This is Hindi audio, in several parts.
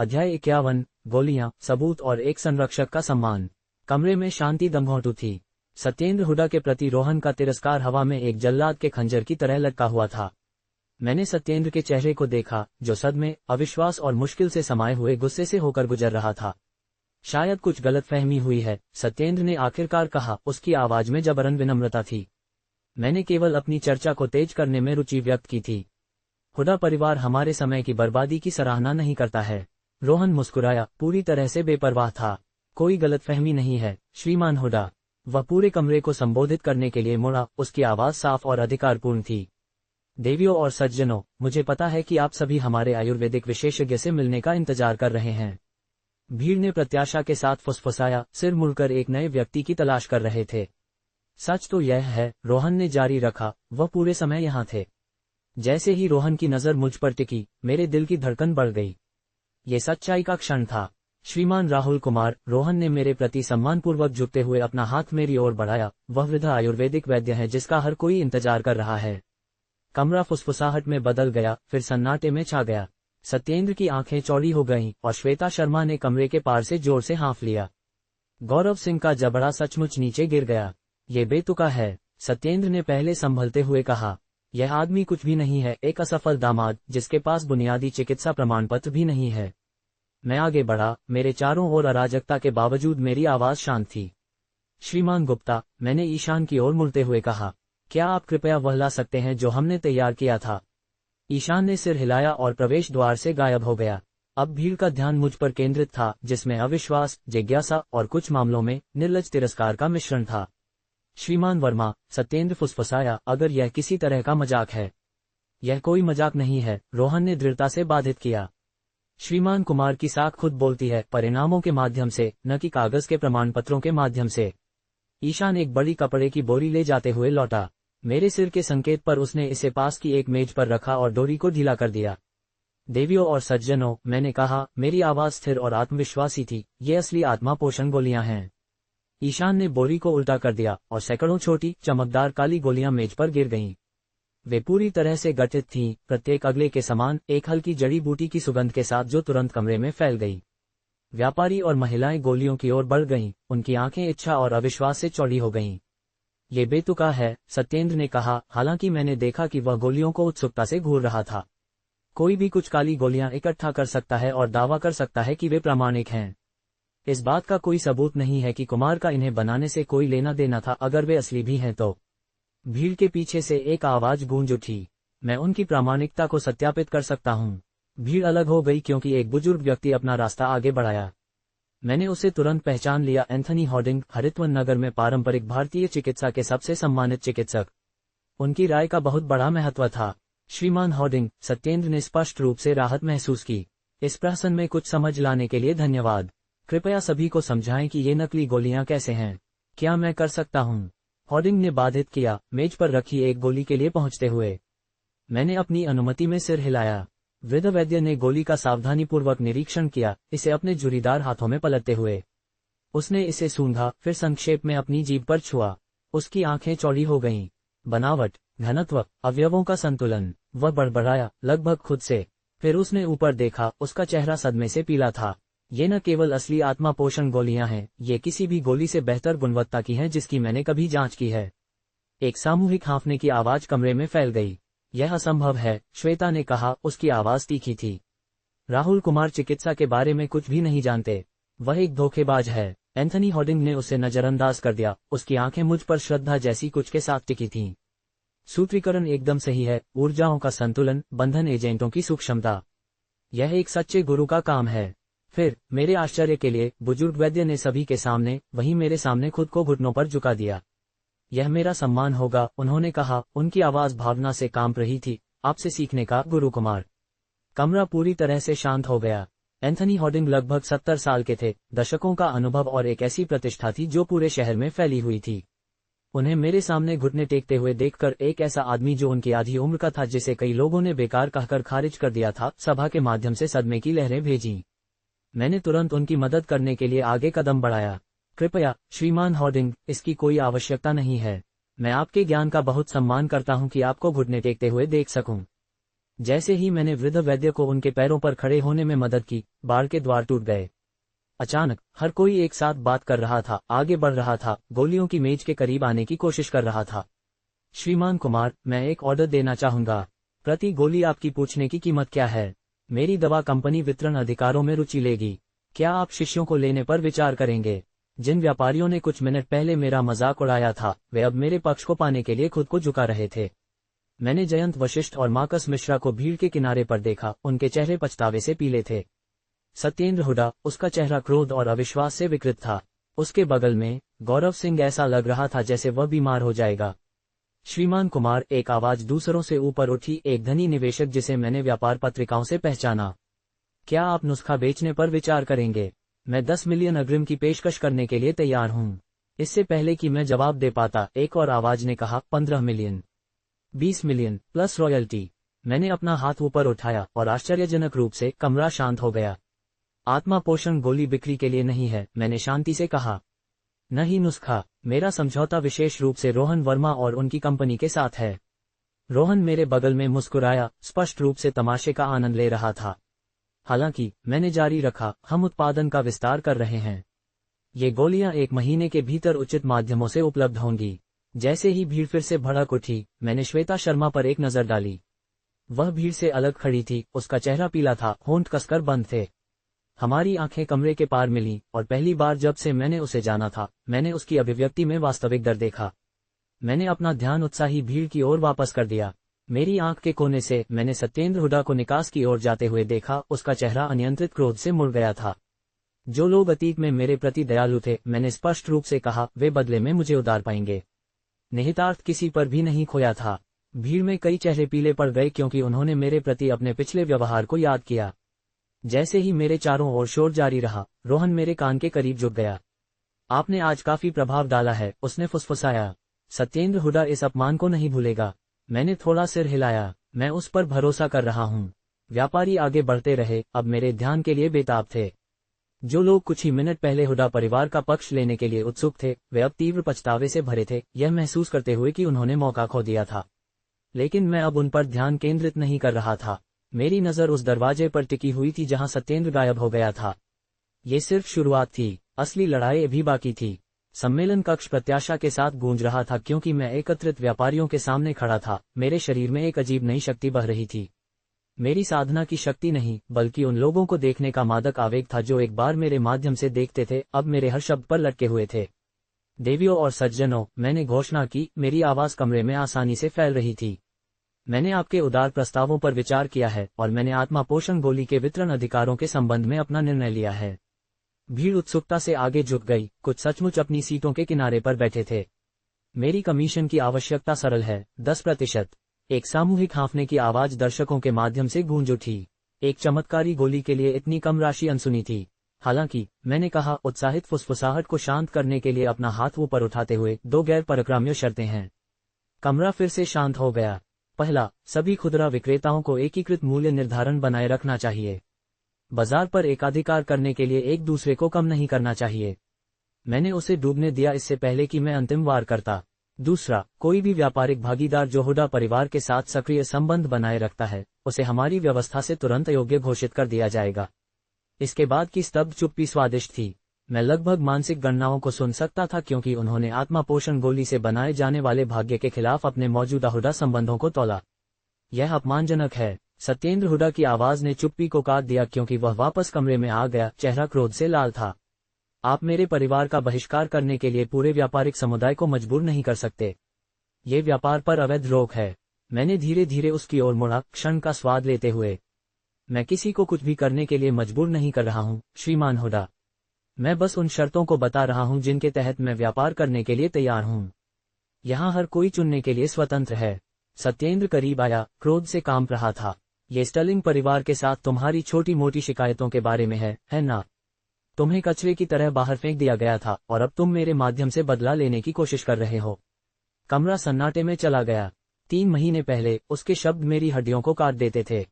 अध्याय 51, गोलियां, सबूत और एक संरक्षक का सम्मान। कमरे में शांति दमघोंटू थी। सत्येंद्र हुड्डा के प्रति रोहन का तिरस्कार हवा में एक जल्लाद के खंजर की तरह लटका हुआ था। मैंने सत्येंद्र के चेहरे को देखा, जो सदमे, अविश्वास और मुश्किल से समाये हुए गुस्से से होकर गुजर रहा था। शायद कुछ गलतफहमी हुई है, सत्येंद्र ने आखिरकार कहा। उसकी आवाज में जबरन विनम्रता थी। मैंने केवल अपनी चर्चा को तेज करने में रुचि व्यक्त की थी। हुड्डा परिवार हमारे समय की बर्बादी की सराहना नहीं करता है। रोहन मुस्कुराया, पूरी तरह से बेपरवाह था। कोई गलतफहमी नहीं है, श्रीमान हुड्डा। वह पूरे कमरे को संबोधित करने के लिए मुड़ा, उसकी आवाज साफ और अधिकारपूर्ण थी। देवियों और सज्जनों, मुझे पता है कि आप सभी हमारे आयुर्वेदिक विशेषज्ञ से मिलने का इंतजार कर रहे हैं। भीड़ ने प्रत्याशा के साथ फुसफुसाया, सिर मुड़कर एक नए व्यक्ति की तलाश कर रहे थे। सच तो यह है, रोहन ने जारी रखा, वह पूरे समय यहाँ थे। जैसे ही रोहन की नजर मुझ पर टिकी, मेरे दिल की धड़कन बढ़ गई। ये सच्चाई का क्षण था। श्रीमान राहुल कुमार, रोहन ने मेरे प्रति सम्मानपूर्वक झुकते हुए अपना हाथ मेरी ओर बढ़ाया। वह वृद्ध आयुर्वेदिक वैद्य है जिसका हर कोई इंतजार कर रहा है। कमरा फुसफुसाहट में बदल गया, फिर सन्नाटे में छा गया। सत्येंद्र की आंखें चौड़ी हो गईं और श्वेता शर्मा ने कमरे के पार से जोर से हाँफ लिया। गौरव सिंह का जबड़ा सचमुच नीचे गिर गया। ये बेतुका है, सत्येंद्र ने पहले संभलते हुए कहा। यह आदमी कुछ भी नहीं है, एक असफल दामाद जिसके पास बुनियादी चिकित्सा प्रमाण पत्र भी नहीं है। मैं आगे बढ़ा, मेरे चारों ओर अराजकता के बावजूद मेरी आवाज शांत थी। श्रीमान गुप्ता, मैंने ईशान की ओर मुड़ते हुए कहा, क्या आप कृपया वह ला सकते हैं जो हमने तैयार किया था? ईशान ने सिर हिलाया और प्रवेश द्वार से गायब हो गया। अब भीड़ का ध्यान मुझ पर केंद्रित था, जिसमें अविश्वास, जिज्ञासा और कुछ मामलों में निर्लज तिरस्कार का मिश्रण था। श्रीमान वर्मा, सत्येंद्र फुसफुसाया, अगर यह किसी तरह का मजाक है। यह कोई मजाक नहीं है, रोहन ने दृढ़ता से बाधित किया। श्रीमान कुमार की साख खुद बोलती है, परिणामों के माध्यम से, न कि कागज के प्रमाण पत्रों के माध्यम से। ईशान एक बड़ी कपड़े की बोरी ले जाते हुए लौटा। मेरे सिर के संकेत पर उसने इसे पास की एक मेज पर रखा और डोरी को ढीला कर दिया। देवियों और सज्जनों, मैंने कहा, मेरी आवाज स्थिर और आत्मविश्वासी थी, ये असली आत्मा पोषण गोलियां हैं। ईशान ने बोरी को उल्टा कर दिया और सैकड़ों छोटी, चमकदार काली गोलियां मेज पर गिर गईं। वे पूरी तरह से गठित थीं, प्रत्येक अगले के समान, एक हल्की जड़ी बूटी की सुगंध के साथ जो तुरंत कमरे में फैल गई। व्यापारी और महिलाएं गोलियों की ओर बढ़ गईं, उनकी आंखें इच्छा और अविश्वास से चौड़ी हो गईं। ये बेतुका है, सत्येंद्र ने कहा, हालांकि मैंने देखा कि वह गोलियों को उत्सुकता से घूर रहा था। कोई भी कुछ काली गोलियां इकट्ठा कर सकता है और दावा कर सकता है कि वे प्रामाणिक हैं। इस बात का कोई सबूत नहीं है कि कुमार का इन्हें बनाने से कोई लेना देना था, अगर वे असली भी हैं तो। भीड़ के पीछे से एक आवाज गूंज उठी, मैं उनकी प्रामाणिकता को सत्यापित कर सकता हूँ। भीड़ अलग हो गई क्योंकि एक बुजुर्ग व्यक्ति अपना रास्ता आगे बढ़ाया। मैंने उसे तुरंत पहचान लिया, एंथनी हॉर्डिंग, हरितवन नगर में पारंपरिक भारतीय चिकित्सा के सबसे सम्मानित चिकित्सक। उनकी राय का बहुत बड़ा महत्व था। श्रीमान हॉर्डिंग, सत्येंद्र ने स्पष्ट रूप से राहत महसूस की। इस प्रश्न में कुछ समझ लाने के लिए धन्यवाद। कृपया सभी को समझाएं कि ये नकली गोलियां कैसे हैं। क्या मैं कर सकता हूँ? हॉर्डिंग ने बाधित किया, मेज पर रखी एक गोली के लिए पहुंचते हुए। मैंने अपनी अनुमति में सिर हिलाया। वृद्ध वैद्य ने गोली का सावधानीपूर्वक निरीक्षण किया, इसे अपने झुर्रीदार हाथों में पलटते हुए। उसने इसे सूंघा, फिर संक्षेप में अपनी जीभ पर छुआ। उसकी आंखें चौड़ी हो गईं। बनावट, घनत्व, अवयवों का संतुलन। वह बड़बड़ाया, लगभग खुद से। फिर उसने ऊपर देखा, उसका चेहरा सदमे से पीला था। ये न केवल असली आत्मा पोषण गोलियां हैं, ये किसी भी गोली से बेहतर गुणवत्ता की हैं जिसकी मैंने कभी जांच की है। एक सामूहिक हाँफने की आवाज कमरे में फैल गई। यह असंभव है, श्वेता ने कहा, उसकी आवाज तीखी थी। राहुल कुमार चिकित्सा के बारे में कुछ भी नहीं जानते। वह एक धोखेबाज है। एंथनी हॉर्डिंग ने उसे नजरअंदाज कर दिया। उसकी आंखें मुझ पर श्रद्धा जैसी कुछ के साथ टिकी थीं। सूत्रीकरण एकदम सही है, ऊर्जाओं का संतुलन, बंधन एजेंटों की सूक्ष्मता। यह एक सच्चे गुरु का काम है। फिर, मेरे आश्चर्य के लिए, बुजुर्ग वैद्य ने सभी के सामने, वहीं मेरे सामने खुद को घुटनों पर झुका दिया। यह मेरा सम्मान होगा, उन्होंने कहा, उनकी आवाज भावना से कांप रही थी। आपसे सीखने का, गुरु कुमार। कमरा पूरी तरह से शांत हो गया। एंथनी हॉर्डिंग लगभग 70 साल के थे, दशकों का अनुभव और एक ऐसी प्रतिष्ठा थी जो पूरे शहर में फैली हुई थी। उन्हें मेरे सामने घुटने टेकते हुए देखकर, एक ऐसा आदमी जो उनकी आधी उम्र का था, जिसे कई लोगों ने बेकार कहकर खारिज कर दिया था, सभा के माध्यम से सदमे की लहरें भेजीं। मैंने तुरंत उनकी मदद करने के लिए आगे कदम बढ़ाया। कृपया, श्रीमान हॉर्डिंग, इसकी कोई आवश्यकता नहीं है। मैं आपके ज्ञान का बहुत सम्मान करता हूं कि आपको घुटने टेकते हुए देख सकूं। जैसे ही मैंने वृद्ध वैद्य को उनके पैरों पर खड़े होने में मदद की, बार के द्वार टूट गए। अचानक हर कोई एक साथ बात कर रहा था, आगे बढ़ रहा था, गोलियों की मेज के करीब आने की कोशिश कर रहा था। श्रीमान कुमार, मैं एक ऑर्डर देना चाहूंगा। प्रति गोली आपकी पूछने की कीमत क्या है? मेरी दवा कंपनी वितरण अधिकारों में रुचि लेगी। क्या आप शिष्यों को लेने पर विचार करेंगे? जिन व्यापारियों ने कुछ मिनट पहले मेरा मजाक उड़ाया था, वे अब मेरे पक्ष को पाने के लिए खुद को झुका रहे थे। मैंने जयंत वशिष्ठ और मार्कस मिश्रा को भीड़ के किनारे पर देखा, उनके चेहरे पछतावे से पीले थे। सत्येंद्र हुड्डा, उसका चेहरा क्रोध और अविश्वास से विकृत था। उसके बगल में गौरव सिंह, ऐसा लग रहा था जैसे वह बीमार हो जाएगा। श्रीमान कुमार, एक आवाज दूसरों से ऊपर उठी, एक धनी निवेशक जिसे मैंने व्यापार पत्रिकाओं से पहचाना। क्या आप नुस्खा बेचने पर विचार करेंगे? मैं 10 मिलियन अग्रिम की पेशकश करने के लिए तैयार हूं। इससे पहले कि मैं जवाब दे पाता, एक और आवाज ने कहा, 15 मिलियन, 20 मिलियन प्लस रॉयल्टी। मैंने अपना हाथ ऊपर उठाया और आश्चर्यजनक रूप से कमरा शांत हो गया। आत्मा पोषण गोली बिक्री के लिए नहीं है, मैंने शांति से कहा। न ही नुस्खा। मेरा समझौता विशेष रूप से रोहन वर्मा और उनकी कंपनी के साथ है। रोहन मेरे बगल में मुस्कुराया, स्पष्ट रूप से तमाशे का आनंद ले रहा था। हालांकि मैंने जारी रखा, हम उत्पादन का विस्तार कर रहे हैं। ये गोलियां 1 महीने के भीतर उचित माध्यमों से उपलब्ध होंगी। जैसे ही भीड़ फिर से भड़क उठी, मैंने श्वेता शर्मा पर एक नजर डाली। वह भीड़ से अलग खड़ी थी, उसका चेहरा पीला था, होंठ कसकर बंद थे। हमारी आंखें कमरे के पार मिली, और पहली बार जब से मैंने उसे जाना था, मैंने उसकी अभिव्यक्ति में वास्तविक डर देखा। मैंने अपना ध्यान उत्साही भीड़ की ओर वापस कर दिया। मेरी आंख के कोने से मैंने सत्येंद्र हुड्डा को निकास की ओर जाते हुए देखा, उसका चेहरा अनियंत्रित क्रोध से मुड़ गया था। जो लोग अतीत में मेरे प्रति दयालु थे, मैंने स्पष्ट रूप से कहा, वे बदले में मुझे उधार पाएंगे। निहितार्थ किसी पर भी नहीं खोया था। भीड़ में कई चेहरे पीले पड़ गए क्योंकि उन्होंने मेरे प्रति अपने पिछले व्यवहार को याद किया। जैसे ही मेरे चारों ओर शोर जारी रहा, रोहन मेरे कान के करीब झुक गया। आपने आज काफी प्रभाव डाला है, उसने फुसफुसाया। सत्येंद्र हुड्डा इस अपमान को नहीं भूलेगा। मैंने थोड़ा सिर हिलाया। मैं उस पर भरोसा कर रहा हूं। व्यापारी आगे बढ़ते रहे, अब मेरे ध्यान के लिए बेताब थे। जो लोग कुछ ही मिनट पहले हुड्डा परिवार का पक्ष लेने के लिए उत्सुक थे, वे अब तीव्र पछतावे से भरे थे, यह महसूस करते हुए कि उन्होंने मौका खो दिया था। लेकिन मैं अब उन पर ध्यान केंद्रित नहीं कर रहा था। मेरी नजर उस दरवाजे पर टिकी हुई थी जहां सत्येंद्र गायब हो गया था। ये सिर्फ शुरुआत थी, असली लड़ाई अभी बाकी थी। सम्मेलन कक्ष प्रत्याशा के साथ गूंज रहा था क्योंकि मैं एकत्रित व्यापारियों के सामने खड़ा था। मेरे शरीर में एक अजीब नई शक्ति बह रही थी। मेरी साधना की शक्ति नहीं, बल्कि उन लोगों को देखने का मादक आवेग था जो एक बार मेरे माध्यम से देखते थे, अब मेरे हर शब्द पर लटके हुए थे। देवियों और सज्जनों, मैंने घोषणा की, मेरी आवाज कमरे में आसानी से फैल रही थी। मैंने आपके उदार प्रस्तावों पर विचार किया है और मैंने आत्मा पोषण गोली के वितरण अधिकारों के संबंध में अपना निर्णय लिया है। भीड़ उत्सुकता से आगे झुक गई, कुछ सचमुच अपनी सीटों के किनारे पर बैठे थे। मेरी कमीशन की आवश्यकता सरल है, 10%। एक सामूहिक हांफने की आवाज दर्शकों के माध्यम से गूंज उठी। एक चमत्कारी गोली के लिए इतनी कम राशि अनसुनी थी। हालांकि मैंने कहा, उत्साहित फुसफुसाहट को शांत करने के लिए अपना हाथ ऊपर उठाते हुए, 2 गैर परक्राम्य शर्तें हैं। कमरा फिर से शांत हो गया। पहला, सभी खुदरा विक्रेताओं को एकीकृत मूल्य निर्धारण बनाए रखना चाहिए। बाजार पर एकाधिकार करने के लिए एक दूसरे को कम नहीं करना चाहिए। मैंने उसे डूबने दिया इससे पहले कि मैं अंतिम वार करता। दूसरा, कोई भी व्यापारिक भागीदार जो हुड्डा परिवार के साथ सक्रिय संबंध बनाए रखता है, उसे हमारी व्यवस्था से तुरंत अयोग्य घोषित कर दिया जाएगा। इसके बाद की स्तब्ध चुप्पी स्वादिष्ट थी। मैं लगभग मानसिक गणनाओं को सुन सकता था क्योंकि उन्होंने आत्मा पोषण गोली से बनाए जाने वाले भाग्य के खिलाफ अपने मौजूदा हुड्डा संबंधों को तौला। यह अपमानजनक है। सत्येंद्र हुड्डा की आवाज ने चुप्पी को काट दिया क्योंकि वह वापस कमरे में आ गया, चेहरा क्रोध से लाल था। आप मेरे परिवार का बहिष्कार करने के लिए पूरे व्यापारिक समुदाय को मजबूर नहीं कर सकते। ये व्यापार पर अवैध रोक है। मैंने धीरे धीरे उसकी ओर मुड़ा, क्षण का स्वाद लेते हुए। मैं किसी को कुछ भी करने के लिए मजबूर नहीं कर रहा हूं, श्रीमान हुड्डा। मैं बस उन शर्तों को बता रहा हूं जिनके तहत मैं व्यापार करने के लिए तैयार हूं। यहां हर कोई चुनने के लिए स्वतंत्र है। सत्येंद्र करीब आया, क्रोध से कांप रहा था। ये स्टर्लिंग परिवार के साथ तुम्हारी छोटी मोटी शिकायतों के बारे में है ना? तुम्हें कचरे की तरह बाहर फेंक दिया गया था और अब तुम मेरे माध्यम से बदला लेने की कोशिश कर रहे हो। कमरा सन्नाटे में चला गया। 3 महीने पहले उसके शब्द मेरी हड्डियों को काट देते थे।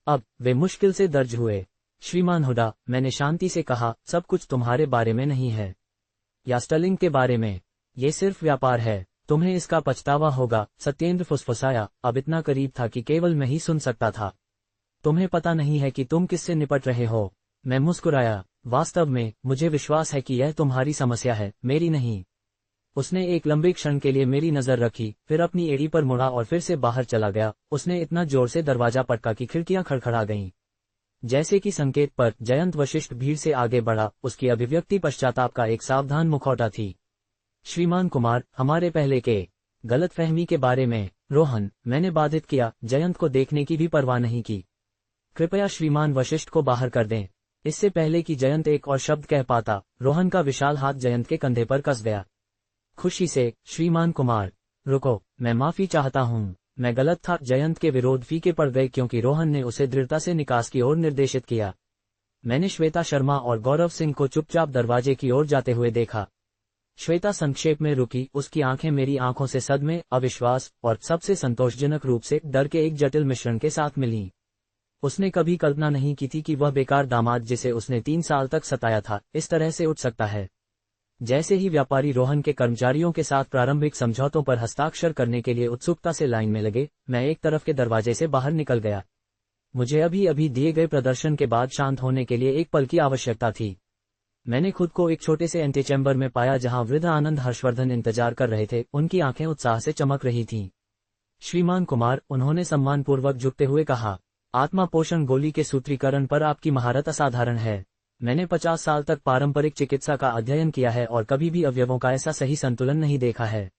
अब वे मुश्किल से दर्ज हुए। श्रीमान हुड्डा, मैंने शांति से कहा, सब कुछ तुम्हारे बारे में नहीं है या स्टर्लिंग के बारे में। ये सिर्फ व्यापार है। तुम्हें इसका पछतावा होगा, सत्येंद्र फुसफुसाया, अब इतना करीब था कि केवल मैं ही सुन सकता था। तुम्हें पता नहीं है कि तुम किससे निपट रहे हो। मैं मुस्कुराया। वास्तव में, मुझे विश्वास है कि यह तुम्हारी समस्या है, मेरी नहीं। उसने एक लंबे क्षण के लिए मेरी नजर रखी, फिर अपनी एड़ी पर मुड़ा और फिर से बाहर चला गया। उसने इतना जोर से दरवाजा पटका कि खिड़कियां खड़खड़ा गईं। जैसे कि संकेत पर जयंत वशिष्ठ भीड़ से आगे बढ़ा। उसकी अभिव्यक्ति पश्चाताप का एक सावधान मुखौटा थी। श्रीमान कुमार, हमारे पहले के गलतफहमी के बारे में। रोहन, मैंने बाधित किया, जयंत को देखने की भी परवाह नहीं की। कृपया श्रीमान वशिष्ठ को बाहर कर दें। इससे पहले कि जयंत एक और शब्द कह पाता, रोहन का विशाल हाथ जयंत के कंधे पर कस गया। खुशी से, श्रीमान कुमार। रुको, मैं माफी चाहता हूँ, मैं गलत था। जयंत के विरोध फीके पड़ गए क्योंकि रोहन ने उसे दृढ़ता से निकास की ओर निर्देशित किया। मैंने श्वेता शर्मा और गौरव सिंह को चुपचाप दरवाजे की ओर जाते हुए देखा। श्वेता संक्षेप में रुकी, उसकी आंखें मेरी आंखों से सदमे, अविश्वास और सबसे संतोषजनक रूप से डर के एक जटिल मिश्रण के साथ मिली। उसने कभी कल्पना नहीं की थी कि वह बेकार दामाद जिसे उसने 3 साल तक सताया था, इस तरह से उठ सकता है। जैसे ही व्यापारी रोहन के कर्मचारियों के साथ प्रारंभिक समझौतों पर हस्ताक्षर करने के लिए उत्सुकता से लाइन में लगे, मैं एक तरफ के दरवाजे से बाहर निकल गया। मुझे अभी अभी दिए गए प्रदर्शन के बाद शांत होने के लिए एक पल की आवश्यकता थी। मैंने खुद को एक छोटे से एंटीचैम्बर में पाया जहां वृद्ध आनंद हर्षवर्धन इंतजार कर रहे थे। उनकी आंखें उत्साह से चमक रही थीं। श्रीमान कुमार, उन्होंने सम्मानपूर्वक झुकते हुए कहा, आत्मा पोषण गोली के सूत्रीकरण पर आपकी महारत असाधारण है। मैंने 50 साल तक पारंपरिक चिकित्सा का अध्ययन किया है और कभी भी अवयवों का ऐसा सही संतुलन नहीं देखा है।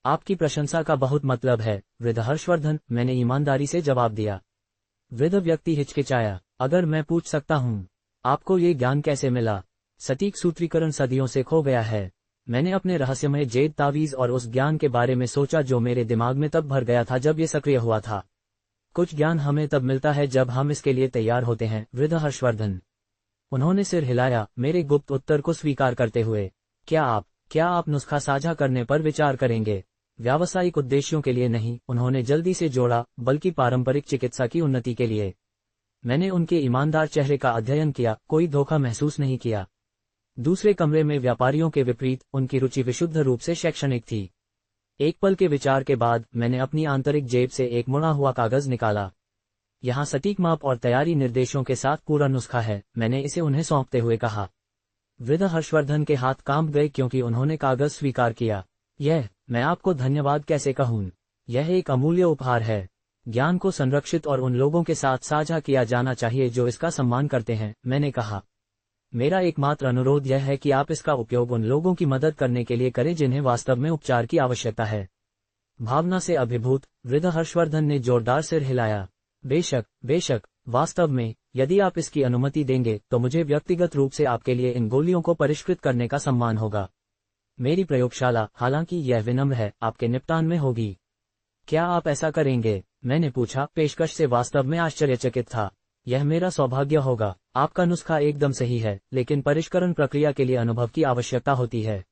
आपकी प्रशंसा का बहुत मतलब है, वृद्ध हर्षवर्धन, मैंने ईमानदारी से जवाब दिया। वृद्ध व्यक्ति हिचकिचाया। अगर मैं पूछ सकता हूँ, आपको ये ज्ञान कैसे मिला? सटीक सूत्रीकरण सदियों से खो गया है। मैंने अपने रहस्यमय जेद तावीज और उस ज्ञान के बारे में सोचा जो मेरे दिमाग में तब भर गया था जब ये सक्रिय हुआ था। कुछ ज्ञान हमें तब मिलता है जब हम इसके लिए तैयार होते हैं। वृद्ध हर्षवर्धन, उन्होंने सिर हिलाया, मेरे गुप्त उत्तर को स्वीकार करते हुए। क्या आप नुस्खा साझा करने पर विचार करेंगे? व्यावसायिक उद्देश्यों के लिए नहीं, उन्होंने जल्दी से जोड़ा, बल्कि पारंपरिक चिकित्सा की उन्नति के लिए। मैंने उनके ईमानदार चेहरे का अध्ययन किया, कोई धोखा महसूस नहीं किया। दूसरे कमरे में व्यापारियों के विपरीत, उनकी रुचि विशुद्ध रूप से शैक्षणिक थी। एक पल के विचार के बाद मैंने अपनी आंतरिक जेब से एक मुड़ा हुआ कागज निकाला। यहाँ सटीक माप और तैयारी निर्देशों के साथ पूरा नुस्खा है, मैंने इसे उन्हें सौंपते हुए कहा। वृद्ध हर्षवर्धन के हाथ कांप गए क्योंकि उन्होंने कागज स्वीकार किया। मैं आपको धन्यवाद कैसे कहूँ? यह एक अमूल्य उपहार है। ज्ञान को संरक्षित और उन लोगों के साथ साझा किया जाना चाहिए जो इसका सम्मान करते हैं, मैंने कहा। मेरा एकमात्र अनुरोध यह है कि आप इसका उपयोग उन लोगों की मदद करने के लिए करें जिन्हें वास्तव में उपचार की आवश्यकता है। भावना से अभिभूत, वृद्ध हर्षवर्धन ने जोरदार सिर हिलाया। बेशक, वास्तव में, यदि आप इसकी अनुमति देंगे तो मुझे व्यक्तिगत रूप से आपके लिए इन गोलियों को परिष्कृत करने का सम्मान होगा। मेरी प्रयोगशाला, हालांकि यह विनम्र है, आपके निपटान में होगी। क्या आप ऐसा करेंगे? मैंने पूछा, पेशकश से वास्तव में आश्चर्यचकित था। यह मेरा सौभाग्य होगा। आपका नुस्खा एकदम सही है, लेकिन परिष्करण प्रक्रिया के लिए अनुभव की आवश्यकता होती है।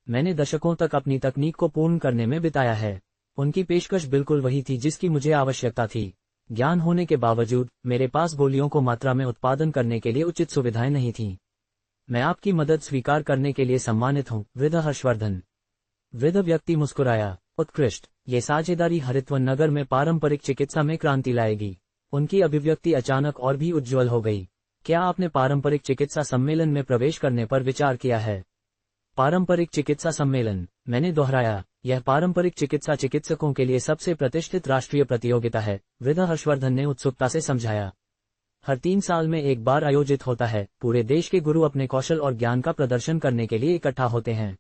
मैंने दशकों तक अपनी तकनीक को पूर्ण करने में बिताया है। उनकी पेशकश बिल्कुल वही थी जिसकी मुझे आवश्यकता थी। ज्ञान होने के बावजूद, मेरे पास गोलियों को मात्रा में उत्पादन करने के लिए उचित सुविधाएं नहीं थीं। मैं आपकी मदद स्वीकार करने के लिए सम्मानित हूँ, वृद्ध हर्षवर्धन। वृद्ध व्यक्ति मुस्कुराया। उत्कृष्ट, ये साझेदारी हरितवन नगर में पारंपरिक चिकित्सा में क्रांति लाएगी। उनकी अभिव्यक्ति अचानक और भी उज्ज्वल हो गई। क्या आपने पारंपरिक चिकित्सा सम्मेलन में प्रवेश करने पर विचार किया है? पारंपरिक चिकित्सा सम्मेलन, मैंने दोहराया। यह पारंपरिक चिकित्सा चिकित्सकों के लिए सबसे प्रतिष्ठित राष्ट्रीय प्रतियोगिता है, वृद्ध हर्षवर्धन ने उत्सुकता से समझाया। हर 3 साल में एक बार आयोजित होता है। पूरे देश के गुरु अपने कौशल और ज्ञान का प्रदर्शन करने के लिए इकट्ठा होते हैं।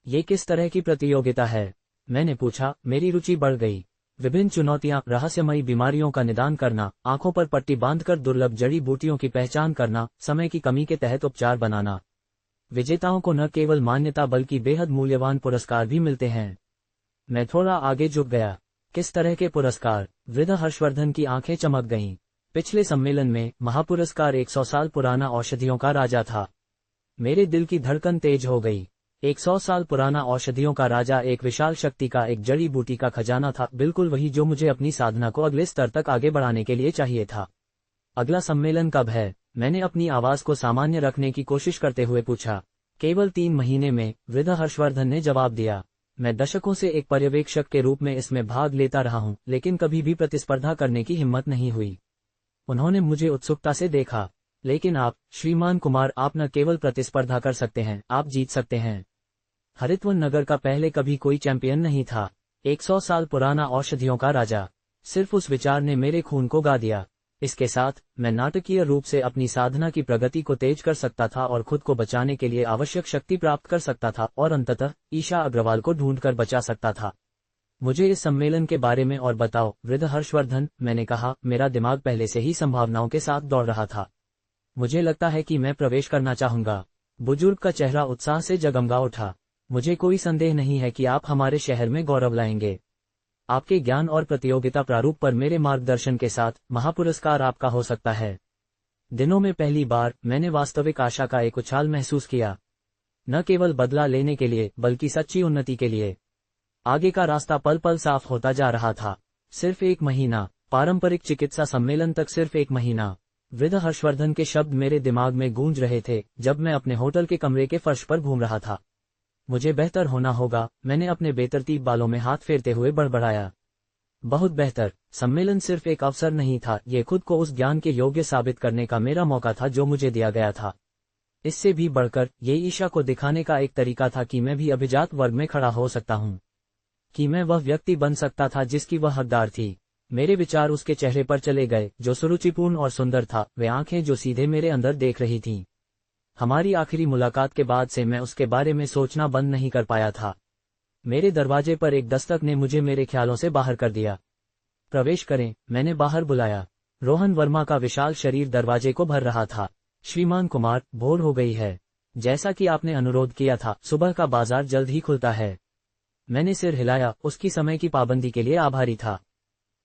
ये किस तरह की प्रतियोगिता है? मैंने पूछा। मेरी रुचि बढ़ गई। विभिन्न चुनौतियां, रहस्यमयी बीमारियों का निदान करना, आंखों पर पट्टी बांधकर दुर्लभ जड़ी बूटियों की पहचान करना, समय की कमी के तहत उपचार बनाना। विजेताओं को न केवल मान्यता बल्कि बेहद मूल्यवान पुरस्कार भी मिलते हैं। मैं थोड़ा आगे झुक गया। किस तरह के पुरस्कार? वृद्ध हर्षवर्धन की आंखें चमक गईं। पिछले सम्मेलन में महापुरस्कार 100 साल पुराना औषधियों का राजा था। मेरे दिल की धड़कन तेज हो गई। 100 साल पुराना औषधियों का राजा, एक विशाल शक्ति का, एक जड़ी बूटी का खजाना था, बिल्कुल वही जो मुझे अपनी साधना को अगले स्तर तक आगे बढ़ाने के लिए चाहिए था। अगला सम्मेलन कब है? मैंने अपनी आवाज को सामान्य रखने की कोशिश करते हुए पूछा। केवल 3 महीने में, वृद्ध हर्षवर्धन ने जवाब दिया। मैं दशकों से एक पर्यवेक्षक के रूप में इसमें भाग लेता रहा हूं, लेकिन कभी भी प्रतिस्पर्धा करने की हिम्मत नहीं हुई। उन्होंने मुझे उत्सुकता से देखा। लेकिन आप, श्रीमान कुमार, आप न केवल प्रतिस्पर्धा कर सकते हैं, आप जीत सकते हैं। हरितवन नगर का पहले कभी कोई चैंपियन नहीं था। 100 साल पुराना औषधियों का राजा। सिर्फ उस विचार ने मेरे खून को गा दिया। इसके साथ मैं नाटकीय रूप से अपनी साधना की प्रगति को तेज कर सकता था और खुद को बचाने के लिए आवश्यक शक्ति प्राप्त कर सकता था और अंततः ईशा अग्रवाल को ढूंढकर बचा सकता था। मुझे इस सम्मेलन के बारे में और बताओ, वृद्ध हर्षवर्धन, मैंने कहा। मेरा दिमाग पहले से ही संभावनाओं के साथ दौड़ रहा था। मुझे लगता है कि मैं प्रवेश करना चाहूंगा। बुजुर्ग का चेहरा उत्साह से जगमगा उठा। मुझे कोई संदेह नहीं है कि आप हमारे शहर में गौरव लाएंगे। आपके ज्ञान और प्रतियोगिता प्रारूप पर मेरे मार्गदर्शन के साथ महापुरस्कार आपका हो सकता है। दिनों में पहली बार मैंने वास्तविक आशा का एक उछाल महसूस किया, न केवल बदला लेने के लिए बल्कि सच्ची उन्नति के लिए। आगे का रास्ता पल पल साफ होता जा रहा था। सिर्फ 1 महीना, पारंपरिक चिकित्सा सम्मेलन तक सिर्फ 1 महीना। वृद्ध हर्षवर्धन के शब्द मेरे दिमाग में गूंज रहे थे जब मैं अपने होटल के कमरे के फर्श पर घूम रहा था। मुझे बेहतर होना होगा, मैंने अपने बेतरतीब बालों में हाथ फेरते हुए बड़बड़ाया। बहुत बेहतर। सम्मेलन सिर्फ एक अवसर नहीं था, ये खुद को उस ज्ञान के योग्य साबित करने का मेरा मौका था जो मुझे दिया गया था। इससे भी बढ़कर ये ईशा को दिखाने का एक तरीका था कि मैं भी अभिजात वर्ग में खड़ा हो सकता हूँ, कि मैं वह व्यक्ति बन सकता था जिसकी वह हकदार थी। मेरे विचार उसके चेहरे पर चले गए, जो सुरुचिपूर्ण और सुंदर था, वे आंखें जो सीधे मेरे अंदर देख रही थीं। हमारी आखिरी मुलाकात के बाद से मैं उसके बारे में सोचना बंद नहीं कर पाया था। मेरे दरवाजे पर एक दस्तक ने मुझे मेरे ख्यालों से बाहर कर दिया। प्रवेश करें, मैंने बाहर बुलाया। रोहन वर्मा का विशाल शरीर दरवाजे को भर रहा था। श्रीमान कुमार, भोर हो गई है। जैसा कि आपने अनुरोध किया था, सुबह का बाजार जल्द ही खुलता है। मैंने सिर हिलाया, उसकी समय की पाबंदी के लिए आभारी था।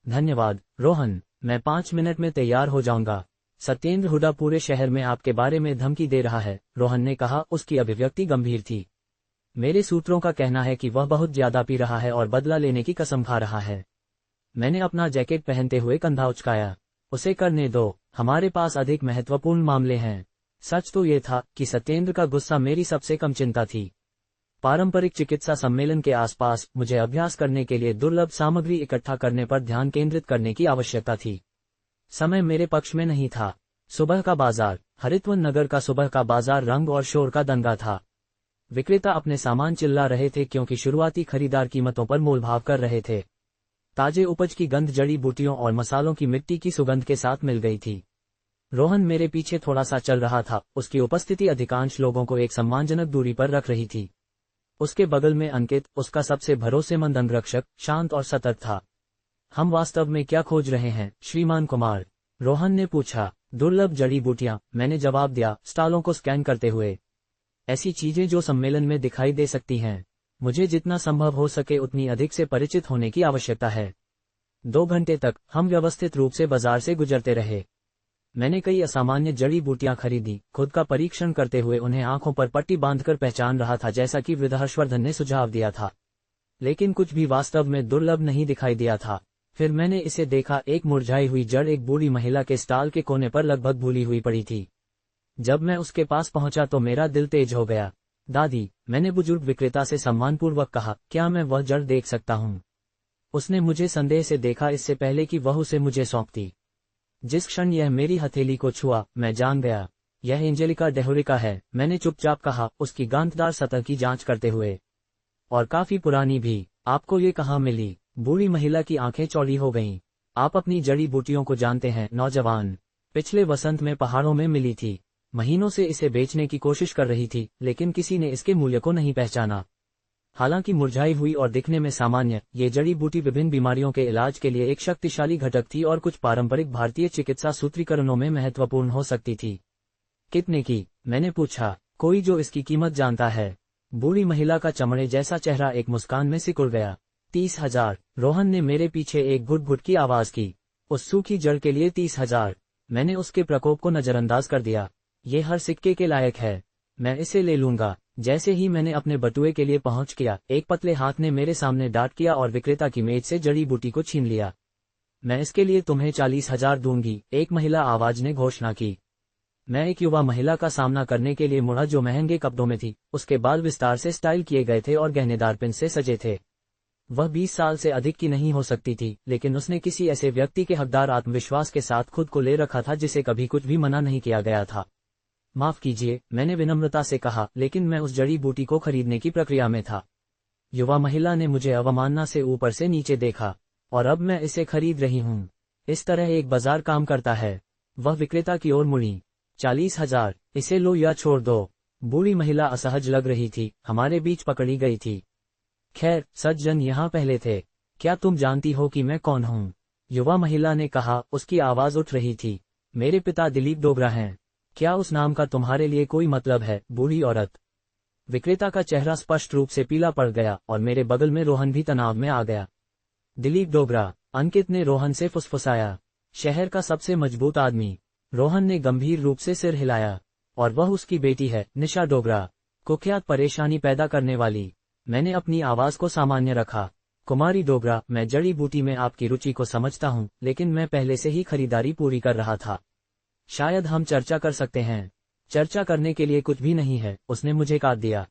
धन्यवाद, रोहन, मैं 5 मिनट में तैयार हो जाऊंगा। सत्येंद्र हुडा पूरे शहर में आपके बारे में धमकी दे रहा है, रोहन ने कहा। उसकी अभिव्यक्ति गंभीर थी। मेरे सूत्रों का कहना है कि वह बहुत ज्यादा पी रहा है और बदला लेने की कसम खा रहा है। मैंने अपना जैकेट पहनते हुए कंधा उचकाया। उसे करने दो, हमारे पास अधिक महत्वपूर्ण मामले हैं। सच तो ये था कि सत्येंद्र का गुस्सा मेरी सबसे कम चिंता थी। पारंपरिक चिकित्सा सम्मेलन के आसपास मुझे अभ्यास करने के लिए दुर्लभ सामग्री इकट्ठा करने पर ध्यान केंद्रित करने की आवश्यकता थी। समय मेरे पक्ष में नहीं था। सुबह का बाजार, हरितवन नगर का सुबह का बाजार रंग और शोर का दंगा था। विक्रेता अपने सामान चिल्ला रहे थे क्योंकि शुरुआती खरीदार कीमतों पर मोलभाव कर रहे थे। ताजे उपज की गंध जड़ी बूटियों और मसालों की मिट्टी की सुगंध के साथ मिल गई थी। रोहन मेरे पीछे थोड़ा सा चल रहा था, उसकी उपस्थिति अधिकांश लोगों को एक सम्मानजनक दूरी पर रख रही थी। उसके बगल में अंकित, उसका सबसे भरोसेमंद अंगरक्षक, शांत और सतर्क था। हम वास्तव में क्या खोज रहे हैं, श्रीमान कुमार? रोहन ने पूछा। दुर्लभ जड़ी बूटियां, मैंने जवाब दिया, स्टॉलों को स्कैन करते हुए। ऐसी चीजें जो सम्मेलन में दिखाई दे सकती हैं। मुझे जितना संभव हो सके उतनी अधिक से परिचित होने की आवश्यकता है। 2 घंटे तक हम व्यवस्थित रूप से बाजार से गुजरते रहे। मैंने कई असामान्य जड़ी बूटियां खरीदी, खुद का परीक्षण करते हुए उन्हें आंखों पर पट्टी बांधकर पहचान रहा था, जैसा कि वृद्ध हर्षवर्धन ने सुझाव दिया था। लेकिन कुछ भी वास्तव में दुर्लभ नहीं दिखाई दिया था। फिर मैंने इसे देखा, एक मुरझाई हुई जड़ एक बूढ़ी महिला के स्टॉल के कोने पर लगभग भूली हुई पड़ी थी। जब मैं उसके पास पहुंचा तो मेरा दिल तेज हो गया। दादी, मैंने बुजुर्ग विक्रेता से सम्मानपूर्वक कहा, क्या मैं वह जड़ देख सकता हूं? उसने मुझे संदेह से देखा, इससे पहले कि वह उसे मुझे सौंपती। जिस क्षण यह मेरी हथेली को छुआ, मैं जान गया, यह एंजेलिका डेहोरिका है। मैंने चुपचाप कहा, उसकी गांठदार सतह की जांच करते हुए। और काफी पुरानी भी। आपको ये कहाँ मिली? बूढ़ी महिला की आंखें चौड़ी हो गईं। आप अपनी जड़ी बूटियों को जानते हैं, नौजवान। पिछले वसंत में पहाड़ों में मिली थी। महीनों से इसे बेचने की कोशिश कर रही थी, लेकिन किसी ने इसके मूल्य को नहीं पहचाना। हालांकि मुरझाई हुई और दिखने में सामान्य, ये जड़ी बूटी विभिन्न बीमारियों के इलाज के लिए एक शक्तिशाली घटक थी और कुछ पारंपरिक भारतीय चिकित्सा सूत्रीकरणों में महत्वपूर्ण हो सकती थी। कितने की? मैंने पूछा। कोई जो इसकी कीमत जानता है? बूढ़ी महिला का चमड़े जैसा चेहरा एक मुस्कान में सिकुड़ गया। 30,000। रोहन ने मेरे पीछे एक घुट-घुट की आवाज की। उस सूखी जड़ के लिए 30,000। मैंने उसके प्रकोप को नजरअंदाज कर दिया। ये हर सिक्के के लायक है। मैं इसे ले लूंगा। जैसे ही मैंने अपने बटुए के लिए पहुंच किया, एक पतले हाथ ने मेरे सामने डांट किया और विक्रेता की मेज से जड़ी बूटी को छीन लिया। मैं इसके लिए तुम्हें 40,000 दूंगी, एक महिला आवाज ने घोषणा की। मैं एक युवा महिला का सामना करने के लिए मुड़ा जो महंगे कपड़ों में थी, उसके बाल विस्तार से स्टाइल किए गए थे और गहनेदार पिन से सजे थे। वह 20 साल से अधिक की नहीं हो सकती थी, लेकिन उसने किसी ऐसे व्यक्ति के हकदार आत्मविश्वास के साथ खुद को ले रखा था जिसे कभी कुछ भी मना नहीं किया गया था। माफ कीजिए, मैंने विनम्रता से कहा, लेकिन मैं उस जड़ी बूटी को खरीदने की प्रक्रिया में था। युवा महिला ने मुझे अवमानना से ऊपर से नीचे देखा। और अब मैं इसे खरीद रही हूँ। इस तरह एक बाजार काम करता है। वह विक्रेता की ओर मुड़ी। 40,000, इसे लो या छोड़ दो। बूढ़ी महिला असहज लग रही थी, हमारे बीच पकड़ी गई थी। खैर, सज्जन यहाँ पहले थे। क्या तुम जानती हो कि मैं कौन हूँ? युवा महिला ने कहा, उसकी आवाज उठ रही थी। मेरे पिता दिलीप डोगरा हैं। क्या उस नाम का तुम्हारे लिए कोई मतलब है? बूढ़ी औरत। विक्रेता का चेहरा स्पष्ट रूप से पीला पड़ गया और मेरे बगल में रोहन भी तनाव में आ गया। दिलीप डोगरा, अंकित ने रोहन से फुसफुसाया। शहर का सबसे मजबूत आदमी। रोहन ने गंभीर रूप से सिर हिलाया। और वह उसकी बेटी है, निशा डोगरा, कुख्यात परेशानी पैदा करने वाली। मैंने अपनी आवाज को सामान्य रखा। कुमारी डोगरा, मैं जड़ी बूटी में आपकी रुचि को समझता हूँ, लेकिन मैं पहले से ही खरीदारी पूरी कर रहा था। शायद हम चर्चा कर सकते हैं। चर्चा करने के लिए कुछ भी नहीं है, उसने मुझे काट दिया।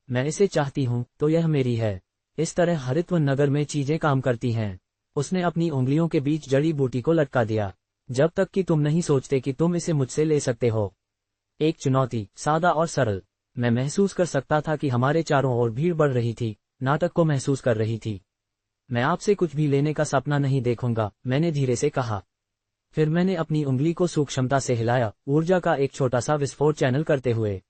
मैं इसे चाहती हूँ, तो यह मेरी है। इस तरह हरितवन नगर में चीजें काम करती हैं। उसने अपनी उंगलियों के बीच जड़ी बूटी को लटका दिया। जब तक कि तुम नहीं सोचते कि तुम इसे मुझसे ले सकते हो। एक चुनौती, सादा और सरल। मैं महसूस कर सकता था कि हमारे चारों ओर भीड़ बढ़ रही थी, नाटक को महसूस कर रही थी। मैं आपसे कुछ भी लेने का सपना नहीं देखूंगा, मैंने धीरे से कहा। फिर मैंने अपनी उंगली को सूक्ष्मता से हिलाया, ऊर्जा का एक छोटा सा विस्फोट चैनल करते हुए।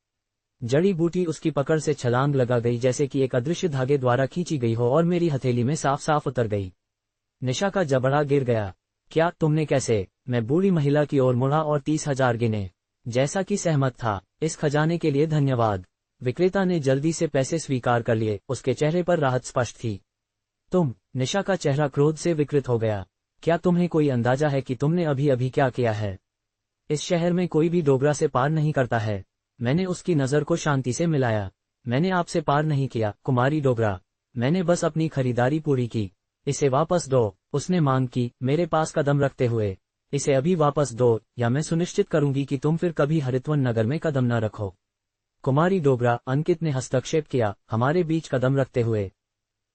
जड़ी बूटी उसकी पकड़ से छलांग लगा गई जैसे कि एक अदृश्य धागे द्वारा खींची गई हो और मेरी हथेली में साफ साफ उतर गई। निशा का जबड़ा गिर गया। क्या तुमने कैसे? मैं बूढ़ी महिला की ओर मुड़ा और 30,000 गिने। जैसा कि सहमत था। इस खजाने के लिए धन्यवाद। विक्रेता ने जल्दी से पैसे स्वीकार कर लिए, उसके चेहरे पर राहत स्पष्ट थी। तुम? निशा का चेहरा क्रोध से विकृत हो गया। क्या तुम्हें कोई अंदाजा है कि तुमने अभी अभी क्या किया है? इस शहर में कोई भी डोगरा से पार नहीं करता है। मैंने उसकी नजर को शांति से मिलाया। मैंने आपसे पार नहीं किया, कुमारी डोगरा। मैंने बस अपनी खरीदारी पूरी की। इसे वापस दो, उसने मांग की, मेरे पास कदम रखते हुए। इसे अभी वापस दो, या मैं सुनिश्चित करूंगी कि तुम फिर कभी हरितवन नगर में कदम न रखो। कुमारी डोगरा, अंकित ने हस्तक्षेप किया, हमारे बीच कदम रखते हुए।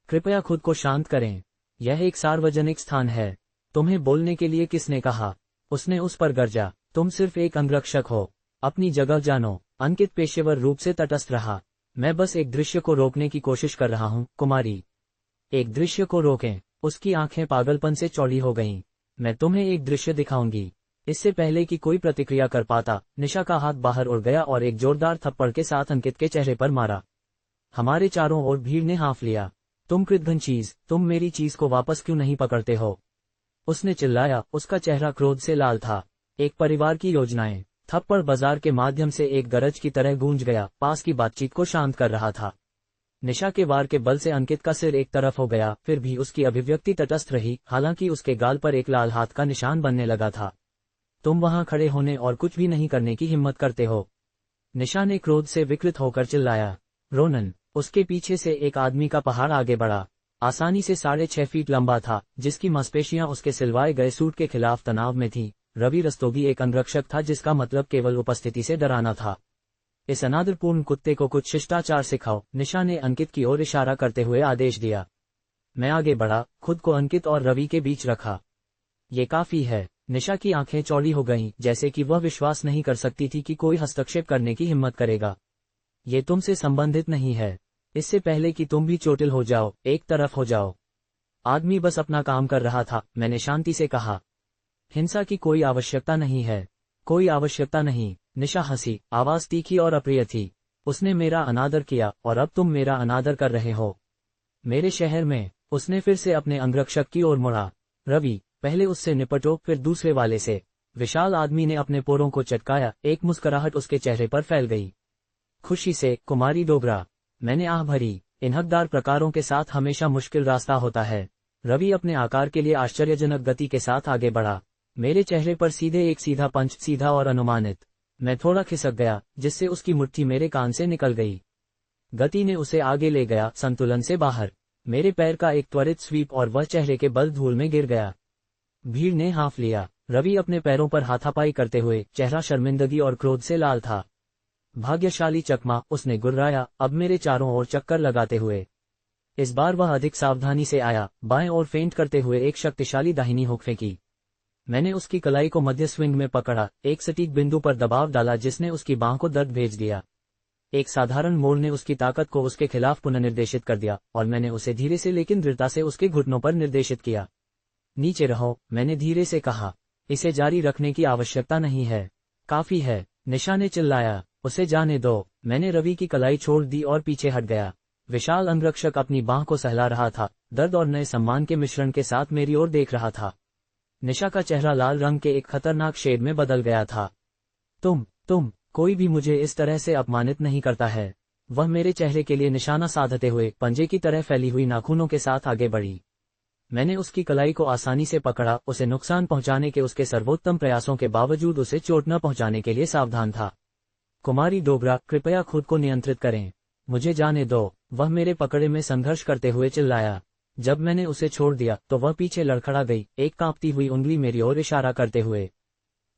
कृपया खुद को शांत करें। यह एक सार्वजनिक स्थान है। तुम्हें बोलने के लिए किसने कहा? उसने उस पर गरजा। तुम सिर्फ एक अंगरक्षक हो। अपनी जगह जानो। अंकित पेशेवर रूप से तटस्थ रहा। मैं बस एक दृश्य को रोकने की कोशिश कर रहा हूँ, कुमारी। एक दृश्य को रोकें। उसकी आंखें पागलपन से चौड़ी हो गईं। मैं तुम्हें एक दृश्य दिखाऊंगी। इससे पहले कि कोई प्रतिक्रिया कर पाता, निशा का हाथ बाहर उड़ गया और एक जोरदार थप्पड़ के साथ अंकित के चेहरे पर मारा। हमारे चारों ओर भीड़ ने हाँफ लिया। तुम कृतघ्न चीज, तुम मेरी चीज को वापस क्यों नहीं पकड़ते हो? उसने चिल्लाया, उसका चेहरा क्रोध से लाल था। एक परिवार की योजनाएं। थप्पड़ बाजार के माध्यम से एक गरज की तरह गूंज गया, पास की बातचीत को शांत कर रहा था। निशा के वार के बल से अंकित का सिर एक तरफ हो गया, फिर भी उसकी अभिव्यक्ति तटस्थ रही, हालांकि उसके गाल पर एक लाल हाथ का निशान बनने लगा था। तुम वहां खड़े होने और कुछ भी नहीं करने की हिम्मत करते हो? निशा ने क्रोध से विकृत होकर चिल्लाया। रोनन। उसके पीछे से एक आदमी का पहाड़ आगे बढ़ा। आसानी से 6.5 फीट लंबा था, जिसकी मांसपेशियां उसके सिलवाए गए सूट के खिलाफ तनाव में थीं। रवि रस्तोगी एक अंगरक्षक था जिसका मतलब केवल उपस्थिति से डराना था। इस अनादरपूर्ण कुत्ते को कुछ शिष्टाचार सिखाओ, निशा ने अंकित की ओर इशारा करते हुए आदेश दिया। मैं आगे बढ़ा, खुद को अंकित और रवि के बीच रखा। ये काफी है। निशा की आंखें चौड़ी हो गईं, जैसे कि वह विश्वास नहीं कर सकती थी कि कोई हस्तक्षेप करने की हिम्मत करेगा। ये तुमसे संबंधित नहीं है। इससे पहले कि तुम भी चोटिल हो जाओ, एक तरफ हो जाओ। आदमी बस अपना काम कर रहा था, मैंने शांति से कहा। हिंसा की कोई आवश्यकता नहीं है। कोई आवश्यकता नहीं। निशा हंसी, आवाज तीखी और अप्रिय थी। उसने मेरा अनादर किया, और अब तुम मेरा अनादर कर रहे हो। मेरे शहर में। उसने फिर से अपने अंगरक्षक की ओर मुड़ा। रवि, पहले उससे निपटो, फिर दूसरे वाले से। विशाल आदमी ने अपने पोरों को चटकाया, एक मुस्कुराहट उसके चेहरे पर फैल गई। खुशी से, कुमारी डोगरा। मैंने आह भरी। इन हकदार प्रकारों के साथ हमेशा मुश्किल रास्ता होता है। रवि अपने आकार के लिए आश्चर्यजनक गति के साथ आगे बढ़ा। मेरे चेहरे पर सीधे एक सीधा पंच, सीधा और अनुमानित। मैं थोड़ा खिसक गया, जिससे उसकी मुट्ठी मेरे कान से निकल गई। गति ने उसे आगे ले गया, संतुलन से बाहर। मेरे पैर का एक त्वरित स्वीप और वह चेहरे के बल धूल में गिर गया। भीड़ ने हाँफ लिया। रवि अपने पैरों पर हाथापाई करते हुए, चेहरा शर्मिंदगी और क्रोध से लाल था। भाग्यशाली चकमा, उसने गुर्राया, अब मेरे चारों ओर चक्कर लगाते हुए। इस बार वह अधिक सावधानी से आया, बाएं ओर फेंट करते हुए एक शक्तिशाली दाहिनी हुक फेंकी। मैंने उसकी कलाई को मध्य स्विंग में पकड़ा, एक सटीक बिंदु पर दबाव डाला जिसने उसकी बांह को दर्द भेज दिया। एक साधारण मोड़ ने उसकी ताकत को उसके खिलाफ पुनर्निर्देशित कर दिया और मैंने उसे धीरे से लेकिन दृढ़ता से उसके घुटनों पर निर्देशित किया। नीचे रहो, मैंने धीरे से कहा। इसे जारी रखने की आवश्यकता नहीं है, काफी है, निशा ने चिल्लाया। उसे जाने दो। मैंने रवि की कलाई छोड़ दी और पीछे हट गया। विशाल अंगरक्षक अपनी बांह को सहला रहा था, दर्द और नए सम्मान के मिश्रण के साथ मेरी ओर देख रहा था। निशा का चेहरा लाल रंग के एक खतरनाक शेड में बदल गया था। तुम, कोई भी मुझे इस तरह से अपमानित नहीं करता है। वह मेरे चेहरे के लिए निशाना साधते हुए पंजे की तरह फैली हुई नाखूनों के साथ आगे बढ़ी। मैंने उसकी कलाई को आसानी से पकड़ा, उसे नुकसान पहुंचाने के उसके सर्वोत्तम प्रयासों के बावजूद उसे चोट न पहुंचाने के लिए सावधान था। कुमारी डोगरा, कृपया खुद को नियंत्रित करें, मुझे जाने दो, वह मेरे पकड़े में संघर्ष करते हुए चिल्लाया। जब मैंने उसे छोड़ दिया तो वह पीछे लड़खड़ा गई, एक कांपती हुई उंगली मेरी ओर इशारा करते हुए।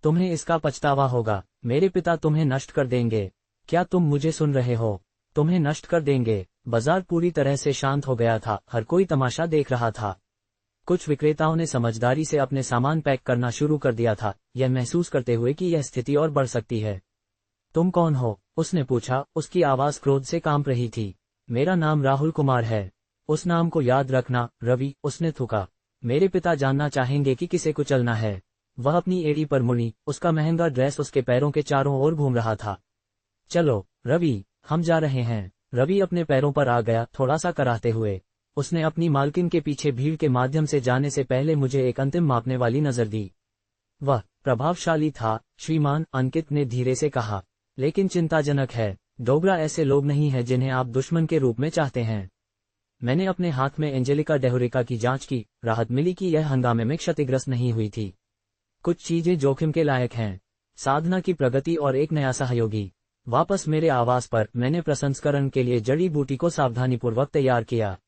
तुम्हें इसका पछतावा होगा, मेरे पिता तुम्हें नष्ट कर देंगे। क्या तुम मुझे सुन रहे हो? तुम्हें नष्ट कर देंगे। बाजार पूरी तरह से शांत हो गया था, हर कोई तमाशा देख रहा था। कुछ विक्रेताओं ने समझदारी से अपने सामान पैक करना शुरू कर दिया था, यह महसूस करते हुए कि यह स्थिति और बढ़ सकती है। तुम कौन हो? उसने पूछा, उसकी आवाज क्रोध से कांप रही थी। मेरा नाम राहुल कुमार है। उस नाम को याद रखना, रवि, उसने थूका। मेरे पिता जानना चाहेंगे कि किसे कुचलना है। वह अपनी एड़ी पर मुड़ी, उसका महंगा ड्रेस उसके पैरों के चारों ओर घूम रहा था। चलो, रवि, हम जा रहे हैं। रवि अपने पैरों पर आ गया, थोड़ा सा कराहते हुए। उसने अपनी मालकिन के पीछे भीड़ के माध्यम से जाने से पहले मुझे एक अंतिम मापने वाली नजर दी। वह प्रभावशाली था, श्रीमान, अंकित ने धीरे से कहा। लेकिन चिंताजनक है, डोगरा ऐसे लोग नहीं हैं जिन्हें आप दुश्मन के रूप में चाहते हैं। मैंने अपने हाथ में एंजेलिका डेहुरिका की जांच की, राहत मिली कि यह हंगामे में क्षतिग्रस्त नहीं हुई थी। कुछ चीजें जोखिम के लायक हैं, साधना की प्रगति और एक नया सहयोगी। वापस मेरे आवास पर मैंने प्रसंस्करण के लिए जड़ी बूटी को सावधानीपूर्वक तैयार किया।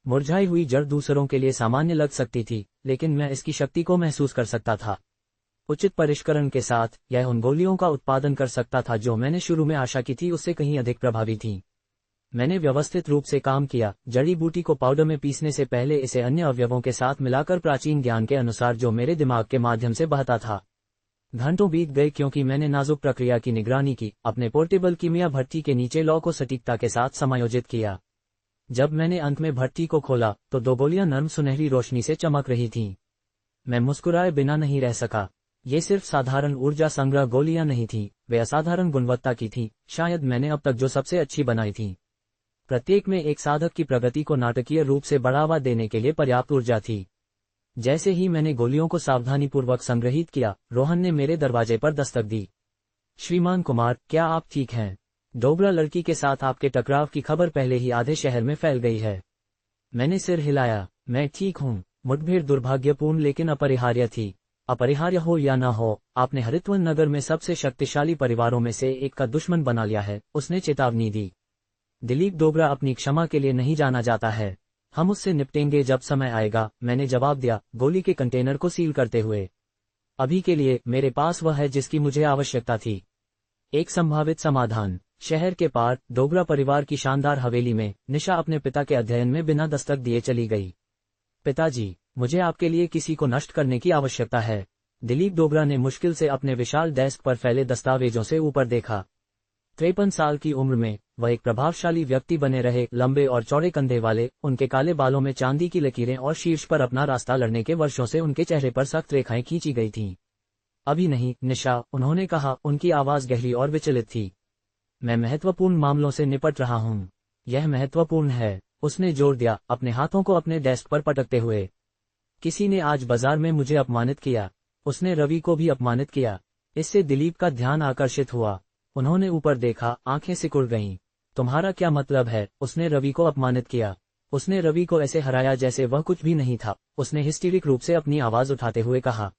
मुरझाई हुई जड़ दूसरों के लिए सामान्य लग सकती थी, लेकिन मैं इसकी शक्ति को महसूस कर सकता था। उचित परिष्करण के साथ यह उन गोलियों का उत्पादन कर सकता था जो मैंने शुरू में आशा की थी उससे कहीं अधिक प्रभावी थी। मैंने व्यवस्थित रूप से काम किया, जड़ी बूटी को पाउडर में पीसने से पहले इसे अन्य अवयवों के साथ मिलाकर प्राचीन ज्ञान के अनुसार जो मेरे दिमाग के माध्यम से बहता था। घंटों बीत गए क्योंकि मैंने नाजुक प्रक्रिया की निगरानी की, अपने पोर्टेबल कीमिया भट्टी के नीचे लौ को सटीकता के साथ समायोजित किया। जब मैंने अंत में भट्टी को खोला तो दो गोलियां नर्म सुनहरी रोशनी से चमक रही थीं। मैं मुस्कुराए बिना नहीं रह सका। ये सिर्फ साधारण ऊर्जा संग्रह गोलियां नहीं थीं, वे असाधारण गुणवत्ता की थीं, शायद मैंने अब तक जो सबसे अच्छी बनाई थीं। प्रत्येक में एक साधक की प्रगति को नाटकीय रूप से बढ़ावा देने के लिए पर्याप्त ऊर्जा थी। जैसे ही मैंने गोलियों को सावधानीपूर्वक संग्रहित किया, रोहन ने मेरे दरवाजे पर दस्तक दी। श्रीमान कुमार, क्या आप ठीक हैं? डोगरा लड़की के साथ आपके टकराव की खबर पहले ही आधे शहर में फैल गई है। मैंने सिर हिलाया। मैं ठीक हूँ। मुठभेड़ दुर्भाग्यपूर्ण लेकिन अपरिहार्य थी। अपरिहार्य हो या न हो, आपने हरितवन नगर में सबसे शक्तिशाली परिवारों में से एक का दुश्मन बना लिया है, उसने चेतावनी दी। दिलीप डोगरा अपनी क्षमा के लिए नहीं जाना जाता है। हम उससे निपटेंगे जब समय आएगा, मैंने जवाब दिया, गोली के कंटेनर को सील करते हुए। अभी के लिए मेरे पास वह है जिसकी मुझे आवश्यकता थी। एक संभावित समाधान। शहर के पार डोगरा परिवार की शानदार हवेली में निशा अपने पिता के अध्ययन में बिना दस्तक दिए चली गई। पिताजी, मुझे आपके लिए किसी को नष्ट करने की आवश्यकता है। दिलीप डोगरा ने मुश्किल से अपने विशाल डेस्क पर फैले दस्तावेजों से ऊपर देखा। 53 साल की उम्र में वह एक प्रभावशाली व्यक्ति बने रहे, लंबे और चौड़े कंधे वाले, उनके काले बालों में चांदी की लकीरें और शीर्ष पर अपना रास्ता लड़ने के वर्षों से उनके चेहरे पर सख्त रेखाएं खींची गई थीं। अभी नहीं, निशा, उन्होंने कहा, उनकी आवाज गहरी और विचलित थी। मैं महत्वपूर्ण मामलों से निपट रहा हूँ। यह महत्वपूर्ण है, उसने जोर दिया, अपने हाथों को अपने डेस्क पर पटकते हुए। किसी ने आज बाजार में मुझे अपमानित किया। उसने रवि को भी अपमानित किया। इससे दिलीप का ध्यान आकर्षित हुआ। उन्होंने ऊपर देखा, आंखें सिकुड़ गईं। तुम्हारा क्या मतलब है? उसने रवि को अपमानित किया। उसने रवि को ऐसे हराया जैसे वह कुछ भी नहीं था, उसने हिस्टीरिक रूप से अपनी आवाज उठाते हुए कहा।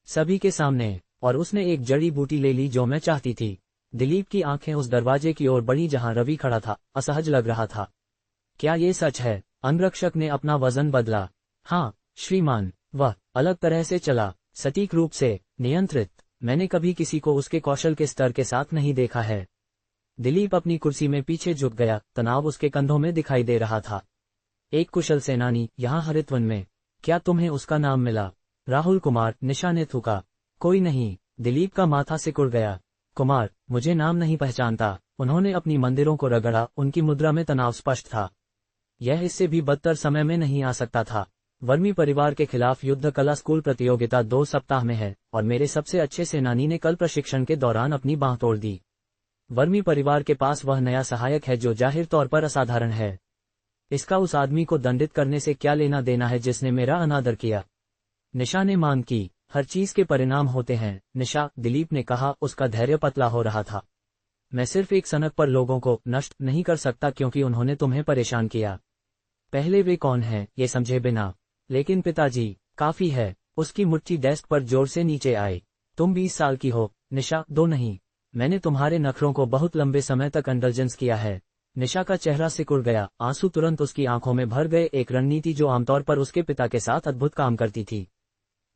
सभी के सामने। और उसने एक जड़ी बूटी ले ली जो मैं चाहती थी। दिलीप की आंखें उस दरवाजे की ओर बढ़ी जहां रवि खड़ा था, असहज लग रहा था। क्या ये सच है? अंगरक्षक ने अपना वजन बदला। हाँ, श्रीमान, वह अलग तरह से चला, सटीक रूप से, नियंत्रित। मैंने कभी किसी को उसके कौशल के स्तर के साथ नहीं देखा है। दिलीप अपनी कुर्सी में पीछे झुक गया, तनाव उसके कंधों में दिखाई दे रहा था। एक कुशल सेनानी यहाँ हरितवन में, क्या तुम्हें उसका नाम मिला? राहुल कुमार, निशा ने थूका। कोई नहीं। दिलीप का माथा सिकुड़ गया। कुमार, मुझे नाम नहीं पहचानता। उन्होंने अपनी मंदिरों को रगड़ा, उनकी मुद्रा में तनाव स्पष्ट था। यह इससे भी बदतर समय में नहीं आ सकता था। वर्मी परिवार के खिलाफ युद्ध कला स्कूल प्रतियोगिता 2 सप्ताह में है, और मेरे सबसे अच्छे सेनानी ने कल प्रशिक्षण के दौरान अपनी बांह तोड़ दी। वर्मी परिवार के पास वह नया सहायक है जो जाहिर तौर पर असाधारण है। इसका उस आदमी को दंडित करने से क्या लेना देना है जिसने मेरा अनादर किया? निशा ने मांग की। हर चीज के परिणाम होते हैं निशा, दिलीप ने कहा, उसका धैर्य पतला हो रहा था। मैं सिर्फ एक सनक पर लोगों को नष्ट नहीं कर सकता क्योंकि उन्होंने तुम्हें परेशान किया। पहले वे कौन हैं, ये समझे बिना। लेकिन पिताजी, काफी है। उसकी मुट्ठी डेस्क पर जोर से नीचे आई। तुम 20 साल की हो निशा, 2 नहीं। मैंने तुम्हारे नखरों को बहुत लंबे समय तक इंडल्जेंस किया है। निशा का चेहरा सिकुड़ गया, आंसू तुरंत उसकी आंखों में भर गए। एक रणनीति जो आमतौर पर उसके पिता के साथ अद्भुत काम करती थी।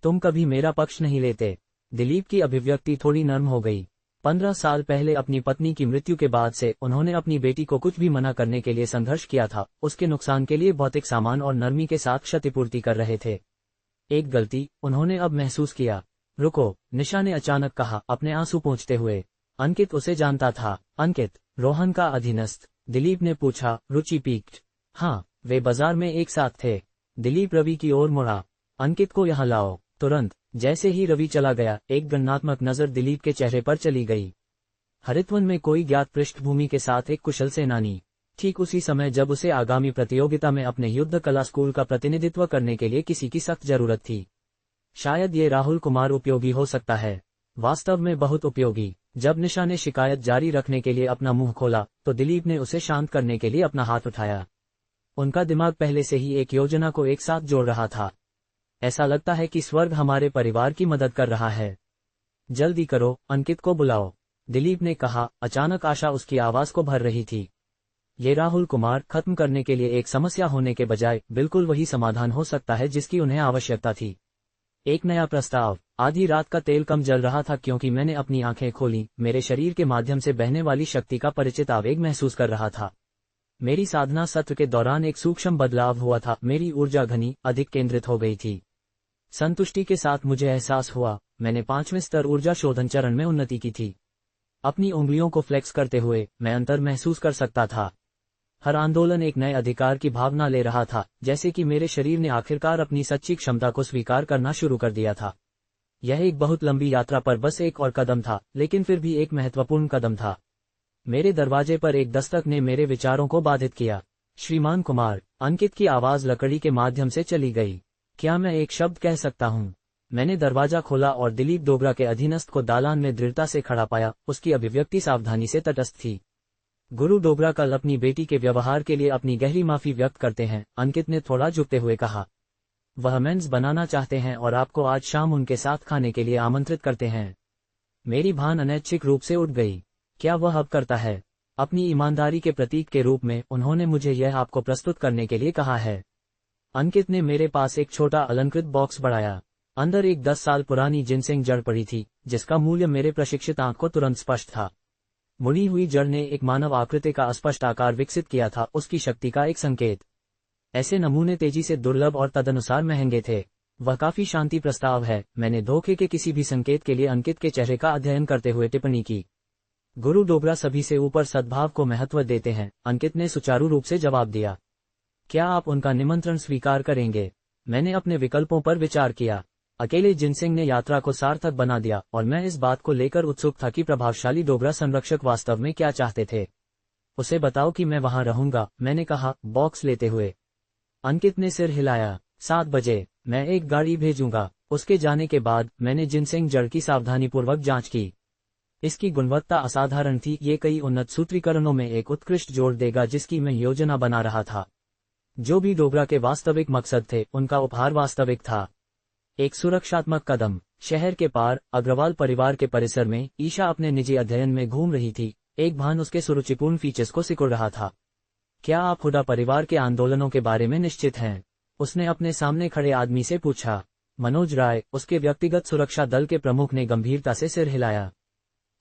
तुम कभी मेरा पक्ष नहीं लेते। दिलीप की अभिव्यक्ति थोड़ी नर्म हो गई। 15 साल पहले अपनी पत्नी की मृत्यु के बाद से उन्होंने अपनी बेटी को कुछ भी मना करने के लिए संघर्ष किया था। उसके नुकसान के लिए भौतिक सामान और नरमी के साथ क्षतिपूर्ति कर रहे थे। एक गलती, उन्होंने अब महसूस किया। रुको, निशा ने अचानक कहा, अपने आंसू पोंछते हुए। अंकित उसे जानता था। अंकित, रोहन का अधीनस्थ? दिलीप ने पूछा, रुचि पीक्ड। हाँ, वे बाजार में एक साथ थे। दिलीप रवि की ओर मुड़ा। अंकित को यहाँ लाओ, तुरंत। जैसे ही रवि चला गया, एक गणनात्मक नजर दिलीप के चेहरे पर चली गई। हरितवन में कोई ज्ञात पृष्ठभूमि के साथ एक कुशल सेनानी। ठीक उसी समय जब उसे आगामी प्रतियोगिता में अपने युद्ध कला स्कूल का प्रतिनिधित्व करने के लिए किसी की सख्त जरूरत थी। शायद ये राहुल कुमार उपयोगी हो सकता है। वास्तव में बहुत उपयोगी। जब निशा ने शिकायत जारी रखने के लिए अपना मुंह खोला, तो दिलीप ने उसे शांत करने के लिए अपना हाथ उठाया। उनका दिमाग पहले से ही एक योजना को एक साथ जोड़ रहा था। ऐसा लगता है कि स्वर्ग हमारे परिवार की मदद कर रहा है। जल्दी करो, अंकित को बुलाओ, दिलीप ने कहा। अचानक आशा उसकी आवाज को भर रही थी। ये राहुल कुमार खत्म करने के लिए एक समस्या होने के बजाय बिल्कुल वही समाधान हो सकता है जिसकी उन्हें आवश्यकता थी। एक नया प्रस्ताव। आधी रात का तेल कम जल रहा था क्योंकि मैंने अपनी आंखें खोली, मेरे शरीर के माध्यम से बहने वाली शक्ति का परिचित आवेग महसूस कर रहा था। मेरी साधना सत्र के दौरान एक सूक्ष्म बदलाव हुआ था। मेरी ऊर्जा घनी, अधिक केंद्रित हो गई थी। संतुष्टि के साथ मुझे एहसास हुआ, मैंने 5वें स्तर ऊर्जा शोधन चरण में उन्नति की थी। अपनी उंगलियों को फ्लेक्स करते हुए मैं अंतर महसूस कर सकता था। हर आंदोलन एक नए अधिकार की भावना ले रहा था, जैसे कि मेरे शरीर ने आखिरकार अपनी सच्ची क्षमता को स्वीकार करना शुरू कर दिया था। यह एक बहुत लंबी यात्रा पर बस एक और कदम था, लेकिन फिर भी एक महत्वपूर्ण कदम था। मेरे दरवाजे पर एक दस्तक ने मेरे विचारों को बाधित किया। श्रीमान कुमार, अंकित की आवाज लकड़ी के माध्यम से चली गई। क्या मैं एक शब्द कह सकता हूँ? मैंने दरवाजा खोला और दिलीप डोगरा के अधीनस्थ को दालान में दृढ़ता से खड़ा पाया। उसकी अभिव्यक्ति सावधानी से तटस्थ थी। गुरु डोगरा कल अपनी बेटी के व्यवहार के लिए अपनी गहरी माफी व्यक्त करते हैं, अंकित ने थोड़ा झुकते हुए कहा। वह मेंस बनाना चाहते हैं और आपको आज शाम उनके साथ खाने के लिए आमंत्रित करते हैं। मेरी भान अनैच्छिक रूप से उठ गई। क्या वह अब करता है? अपनी ईमानदारी के प्रतीक के रूप में उन्होंने मुझे यह आपको प्रस्तुत करने के लिए कहा है। अंकित ने मेरे पास एक छोटा अलंकृत बॉक्स बढ़ाया। अंदर एक 10 साल पुरानी जिनसेंग जड़ पड़ी थी, जिसका मूल्य मेरे प्रशिक्षित आंख को तुरंत स्पष्ट था। मुड़ी हुई जड़ ने एक मानव आकृति का अस्पष्ट आकार विकसित किया था, उसकी शक्ति का एक संकेत। ऐसे नमूने तेजी से दुर्लभ और तदनुसार महंगे थे। वह काफी शांति प्रस्ताव है, मैंने धोखे के किसी भी संकेत के लिए अंकित के चेहरे का अध्ययन करते हुए टिप्पणी की। गुरु डोगरा सभी से ऊपर सद्भाव को महत्व देते हैं, अंकित ने सुचारू रूप से जवाब दिया। क्या आप उनका निमंत्रण स्वीकार करेंगे? मैंने अपने विकल्पों पर विचार किया। अकेले जिनसिंह ने यात्रा को सार्थक बना दिया और मैं इस बात को लेकर उत्सुक था कि प्रभावशाली डोगरा संरक्षक वास्तव में क्या चाहते थे। उसे बताओ कि मैं वहां रहूंगा, मैंने कहा, बॉक्स लेते हुए। अंकित ने सिर हिलाया। 7 बजे, मैं एक गाड़ी भेजूंगा। उसके जाने के बाद मैंने जिनसिंह जड़ की सावधानीपूर्वक जांच की। इसकी गुणवत्ता असाधारण थी। ये कई उन्नत सूत्रीकरणों में एक उत्कृष्ट जोड़ देगा जिसकी मैं योजना बना रहा था। जो भी डोगरा के वास्तविक मकसद थे, उनका उपहार वास्तविक था। एक सुरक्षात्मक कदम। शहर के पार अग्रवाल परिवार के परिसर में ईशा अपने निजी अध्ययन में घूम रही थी। एक भान उसके सुरुचिपूर्ण फीचर्स को सिकुड़ रहा था। क्या आप हुडा परिवार के आंदोलनों के बारे में निश्चित हैं? उसने अपने सामने खड़े आदमी से पूछा। मनोज राय, उसके व्यक्तिगत सुरक्षा दल के प्रमुख ने गंभीरता से सिर हिलाया।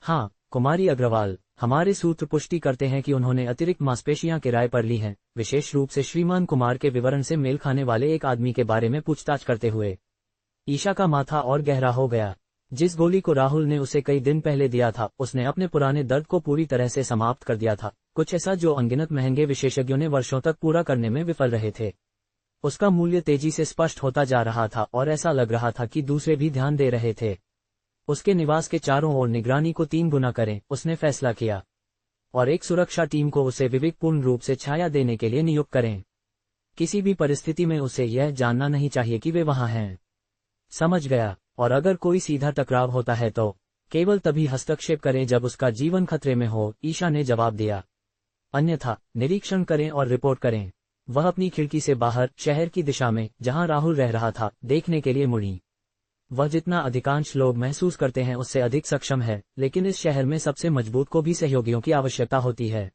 हाँ, कुमारी अग्रवाल, हमारे सूत्र पुष्टि करते हैं कि उन्होंने अतिरिक्त मांसपेशियां किराए पर ली हैं, विशेष रूप से श्रीमान कुमार के विवरण से मेल खाने वाले एक आदमी के बारे में पूछताछ करते हुए। ईशा का माथा और गहरा हो गया। जिस गोली को राहुल ने उसे कई दिन पहले दिया था, उसने अपने पुराने दर्द को पूरी तरह से समाप्त कर दिया था, कुछ ऐसा जो अनगिनत महंगे विशेषज्ञों ने वर्षों तक पूरा करने में विफल रहे थे। उसका मूल्य तेजी से स्पष्ट होता जा रहा था और ऐसा लग रहा था कि दूसरे भी ध्यान दे रहे थे। उसके निवास के चारों ओर निगरानी को 3 गुना करें, उसने फैसला किया, और एक सुरक्षा टीम को उसे विवेकपूर्ण रूप से छाया देने के लिए नियुक्त करें। किसी भी परिस्थिति में उसे यह जानना नहीं चाहिए कि वे वहां हैं। समझ गया, और अगर कोई सीधा टकराव होता है तो केवल तभी हस्तक्षेप करें जब उसका जीवन खतरे में हो, ईशा ने जवाब दिया। अन्यथा निरीक्षण करें और रिपोर्ट करें। वह अपनी खिड़की से बाहर शहर की दिशा में, जहां राहुल रह रहा था, देखने के लिए मुड़ी। वह जितना अधिकांश लोग महसूस करते हैं उससे अधिक सक्षम है, लेकिन इस शहर में सबसे मजबूत को भी सहयोगियों की आवश्यकता होती है।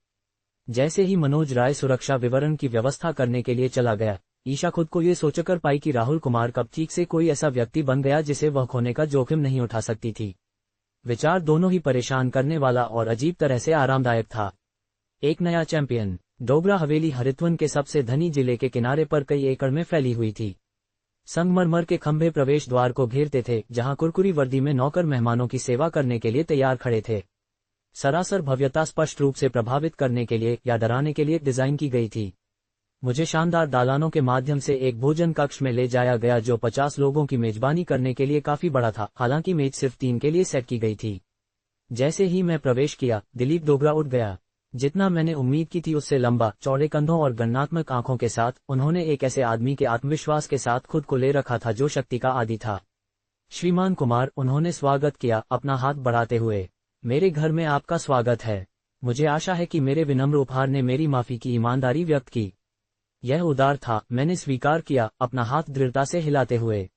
जैसे ही मनोज राय सुरक्षा विवरण की व्यवस्था करने के लिए चला गया, ईशा खुद को ये सोचकर पाई कि राहुल कुमार कब ठीक से कोई ऐसा व्यक्ति बन गया जिसे वह खोने का जोखिम नहीं उठा सकती थी। विचार दोनों ही परेशान करने वाला और अजीब तरह से आरामदायक था। एक नया चैंपियन। डोगरा हवेली हरिद्वन के सबसे धनी जिले के किनारे पर कई एकड़ में फैली हुई थी। संगमरमर के खंभे प्रवेश द्वार को घेरते थे, जहां कुरकुरी वर्दी में नौकर मेहमानों की सेवा करने के लिए तैयार खड़े थे। सरासर भव्यता स्पष्ट रूप से प्रभावित करने के लिए या डराने के लिए डिजाइन की गई थी। मुझे शानदार दालानों के माध्यम से एक भोजन कक्ष में ले जाया गया जो 50 लोगों की मेजबानी करने के लिए काफी बड़ा था, हालांकि मेज सिर्फ 3 के लिए सेट की गई थी। जैसे ही मैं प्रवेश किया, दिलीप डोगरा उठ गया। जितना मैंने उम्मीद की थी उससे लंबा, चौड़े कंधों और गणनात्मक आंखों के साथ, उन्होंने एक ऐसे आदमी के आत्मविश्वास के साथ खुद को ले रखा था जो शक्ति का आदी था। श्रीमान कुमार, उन्होंने स्वागत किया, अपना हाथ बढ़ाते हुए। मेरे घर में आपका स्वागत है। मुझे आशा है कि मेरे विनम्र उपहार ने मेरी माफी की ईमानदारी व्यक्त की। यह उदार था, मैंने स्वीकार किया, अपना हाथ दृढ़ता से हिलाते हुए।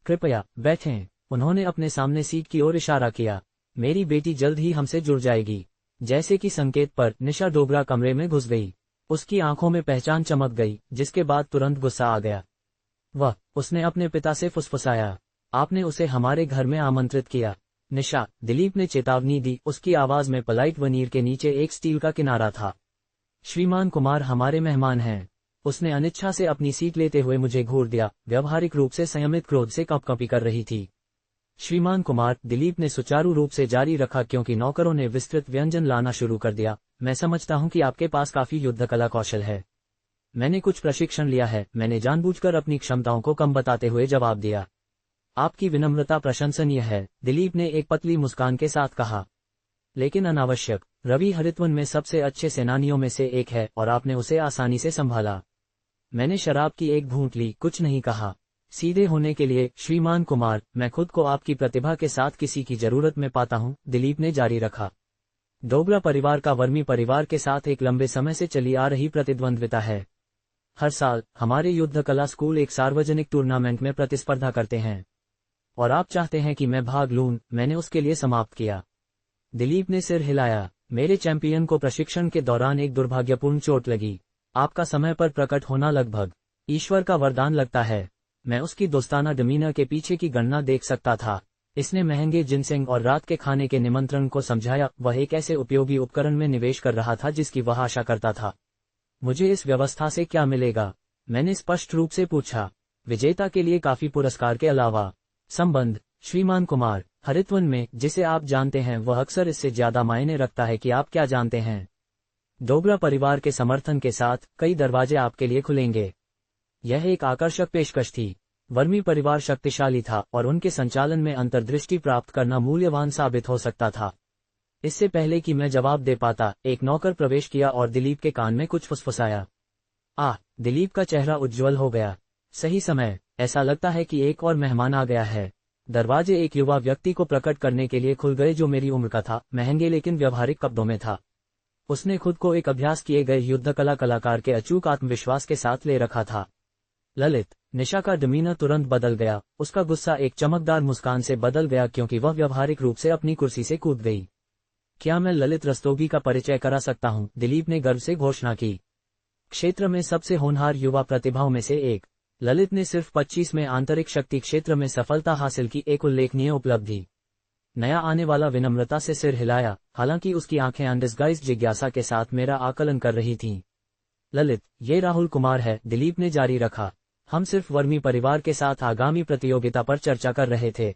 कृपया बैठें, उन्होंने अपने सामने सीट की ओर इशारा किया। मेरी बेटी जल्द ही हमसे जुड़ जाएगी। जैसे कि संकेत पर निशा डोगरा कमरे में घुस गई। उसकी आंखों में पहचान चमक गई, जिसके बाद तुरंत गुस्सा आ गया। उसने अपने पिता से फुसफुसाया, आपने उसे हमारे घर में आमंत्रित किया। निशा, दिलीप ने चेतावनी दी, उसकी आवाज में पलाइट वनीर के नीचे एक स्टील का किनारा था। श्रीमान कुमार हमारे मेहमान हैं। उसने अनिच्छा से अपनी सीट लेते हुए मुझे घूर दिया, व्यवहारिक रूप से संयमित क्रोध से कंपकंपी कर रही थी। श्रीमान कुमार, दिलीप ने सुचारू रूप से जारी रखा क्योंकि नौकरों ने विस्तृत व्यंजन लाना शुरू कर दिया। मैं समझता हूं कि आपके पास काफी युद्ध कला कौशल है। मैंने कुछ प्रशिक्षण लिया है, मैंने जानबूझकर अपनी क्षमताओं को कम बताते हुए जवाब दिया। आपकी विनम्रता प्रशंसनीय है, दिलीप ने एक पतली मुस्कान के साथ कहा। लेकिन अनावश्यक। रवि हरिद्वन में सबसे अच्छे सेनानियों में से एक है और आपने उसे आसानी से संभाला। मैंने शराब की एक घूंट ली, कुछ नहीं कहा। सीधे होने के लिए, श्रीमान कुमार, मैं खुद को आपकी प्रतिभा के साथ किसी की जरूरत में पाता हूं, दिलीप ने जारी रखा। डोगरा परिवार का वर्मी परिवार के साथ एक लंबे समय से चली आ रही प्रतिद्वंद्विता है। हर साल हमारे युद्ध कला स्कूल एक सार्वजनिक टूर्नामेंट में प्रतिस्पर्धा करते हैं और आप चाहते हैं कि मैं भाग लूं। मैंने उसके लिए समाप्त किया। दिलीप ने सिर हिलाया। मेरे चैंपियन को प्रशिक्षण के दौरान एक दुर्भाग्यपूर्ण चोट लगी। आपका समय पर प्रकट होना लगभग ईश्वर का वरदान लगता है। मैं उसकी दोस्ताना डिमीनर के पीछे की गणना देख सकता था। इसने महंगे जिनसेंग और रात के खाने के निमंत्रण को समझाया। वह एक ऐसे उपयोगी उपकरण में निवेश कर रहा था जिसकी वह आशा करता था। मुझे इस व्यवस्था से क्या मिलेगा? मैंने स्पष्ट रूप से पूछा। विजेता के लिए काफी पुरस्कार के अलावा संबंध। श्रीमान कुमार, हरिद्वन में जिसे आप जानते हैं वह अक्सर इससे ज्यादा मायने रखता है कि आप क्या जानते हैं। डोगरा परिवार के समर्थन के साथ कई दरवाजे आपके लिए खुलेंगे। यह एक आकर्षक पेशकश थी। वर्मी परिवार शक्तिशाली था और उनके संचालन में अंतर्दृष्टि प्राप्त करना मूल्यवान साबित हो सकता था। इससे पहले कि मैं जवाब दे पाता, एक नौकर प्रवेश किया और दिलीप के कान में कुछ फुसफुसाया। दिलीप का चेहरा उज्ज्वल हो गया। सही समय, ऐसा लगता है कि एक और मेहमान आ गया है। दरवाजे एक युवा व्यक्ति को प्रकट करने के लिए खुल गए जो मेरी उम्र का था, महंगे लेकिन व्यवहारिक कपड़ों में था। उसने खुद को एक अभ्यास किए गए युद्ध कला कलाकार के अचूक आत्मविश्वास के साथ ले रखा था। ललित। निशा का डिमीनर तुरंत बदल गया। उसका गुस्सा एक चमकदार मुस्कान से बदल गया क्योंकि वह व्यवहारिक रूप से अपनी कुर्सी से कूद गई। क्या मैं ललित रस्तोगी का परिचय करा सकता हूं? दिलीप ने गर्व से घोषणा की। क्षेत्र में सबसे होनहार युवा प्रतिभाओं में से एक। ललित ने सिर्फ 25 में आंतरिक शक्ति क्षेत्र में सफलता हासिल की, एक उल्लेखनीय उपलब्धि। नया आने वाला विनम्रता से सिर हिलाया, हालांकि उसकी आंखें अनडिस्गाइज्ड जिज्ञासा के साथ मेरा आकलन कर रही थीं। ललित, ये राहुल कुमार है, दिलीप ने जारी रखा। हम सिर्फ वर्मी परिवार के साथ आगामी प्रतियोगिता पर चर्चा कर रहे थे।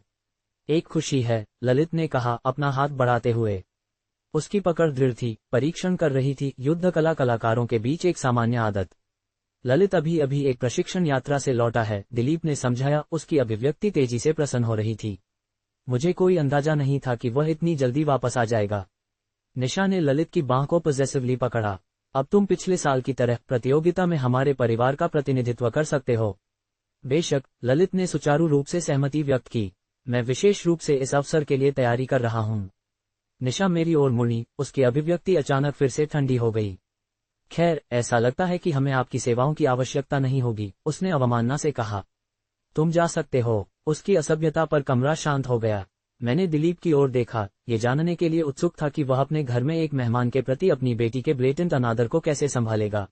एक खुशी है, ललित ने कहा अपना हाथ बढ़ाते हुए। उसकी पकड़ दृढ़ थी, परीक्षण कर रही थी, युद्ध कला कलाकारों के बीच एक सामान्य आदत। ललित अभी अभी एक प्रशिक्षण यात्रा से लौटा है, दिलीप ने समझाया, उसकी अभिव्यक्ति तेजी से प्रसन्न हो रही थी। मुझे कोई अंदाजा नहीं था कि वह इतनी जल्दी वापस आ जाएगा। निशा ने ललित की बांह को पॉजेसिवली पकड़ा। अब तुम पिछले साल की तरह प्रतियोगिता में हमारे परिवार का प्रतिनिधित्व कर सकते हो। बेशक, ललित ने सुचारू रूप से सहमति व्यक्त की। मैं विशेष रूप से इस अवसर के लिए तैयारी कर रहा हूँ। निशा मेरी ओर मुड़ी, उसकी अभिव्यक्ति अचानक फिर से ठंडी हो गई। खैर, ऐसा लगता है कि हमें आपकी सेवाओं की आवश्यकता नहीं होगी, उसने अवमानना से कहा। तुम जा सकते हो। उसकी असभ्यता पर कमरा शांत हो गया। मैंने दिलीप की ओर देखा, ये जानने के लिए उत्सुक था कि वह अपने घर में एक मेहमान के प्रति अपनी बेटी के ब्लेटेंट अनादर को कैसे संभालेगा।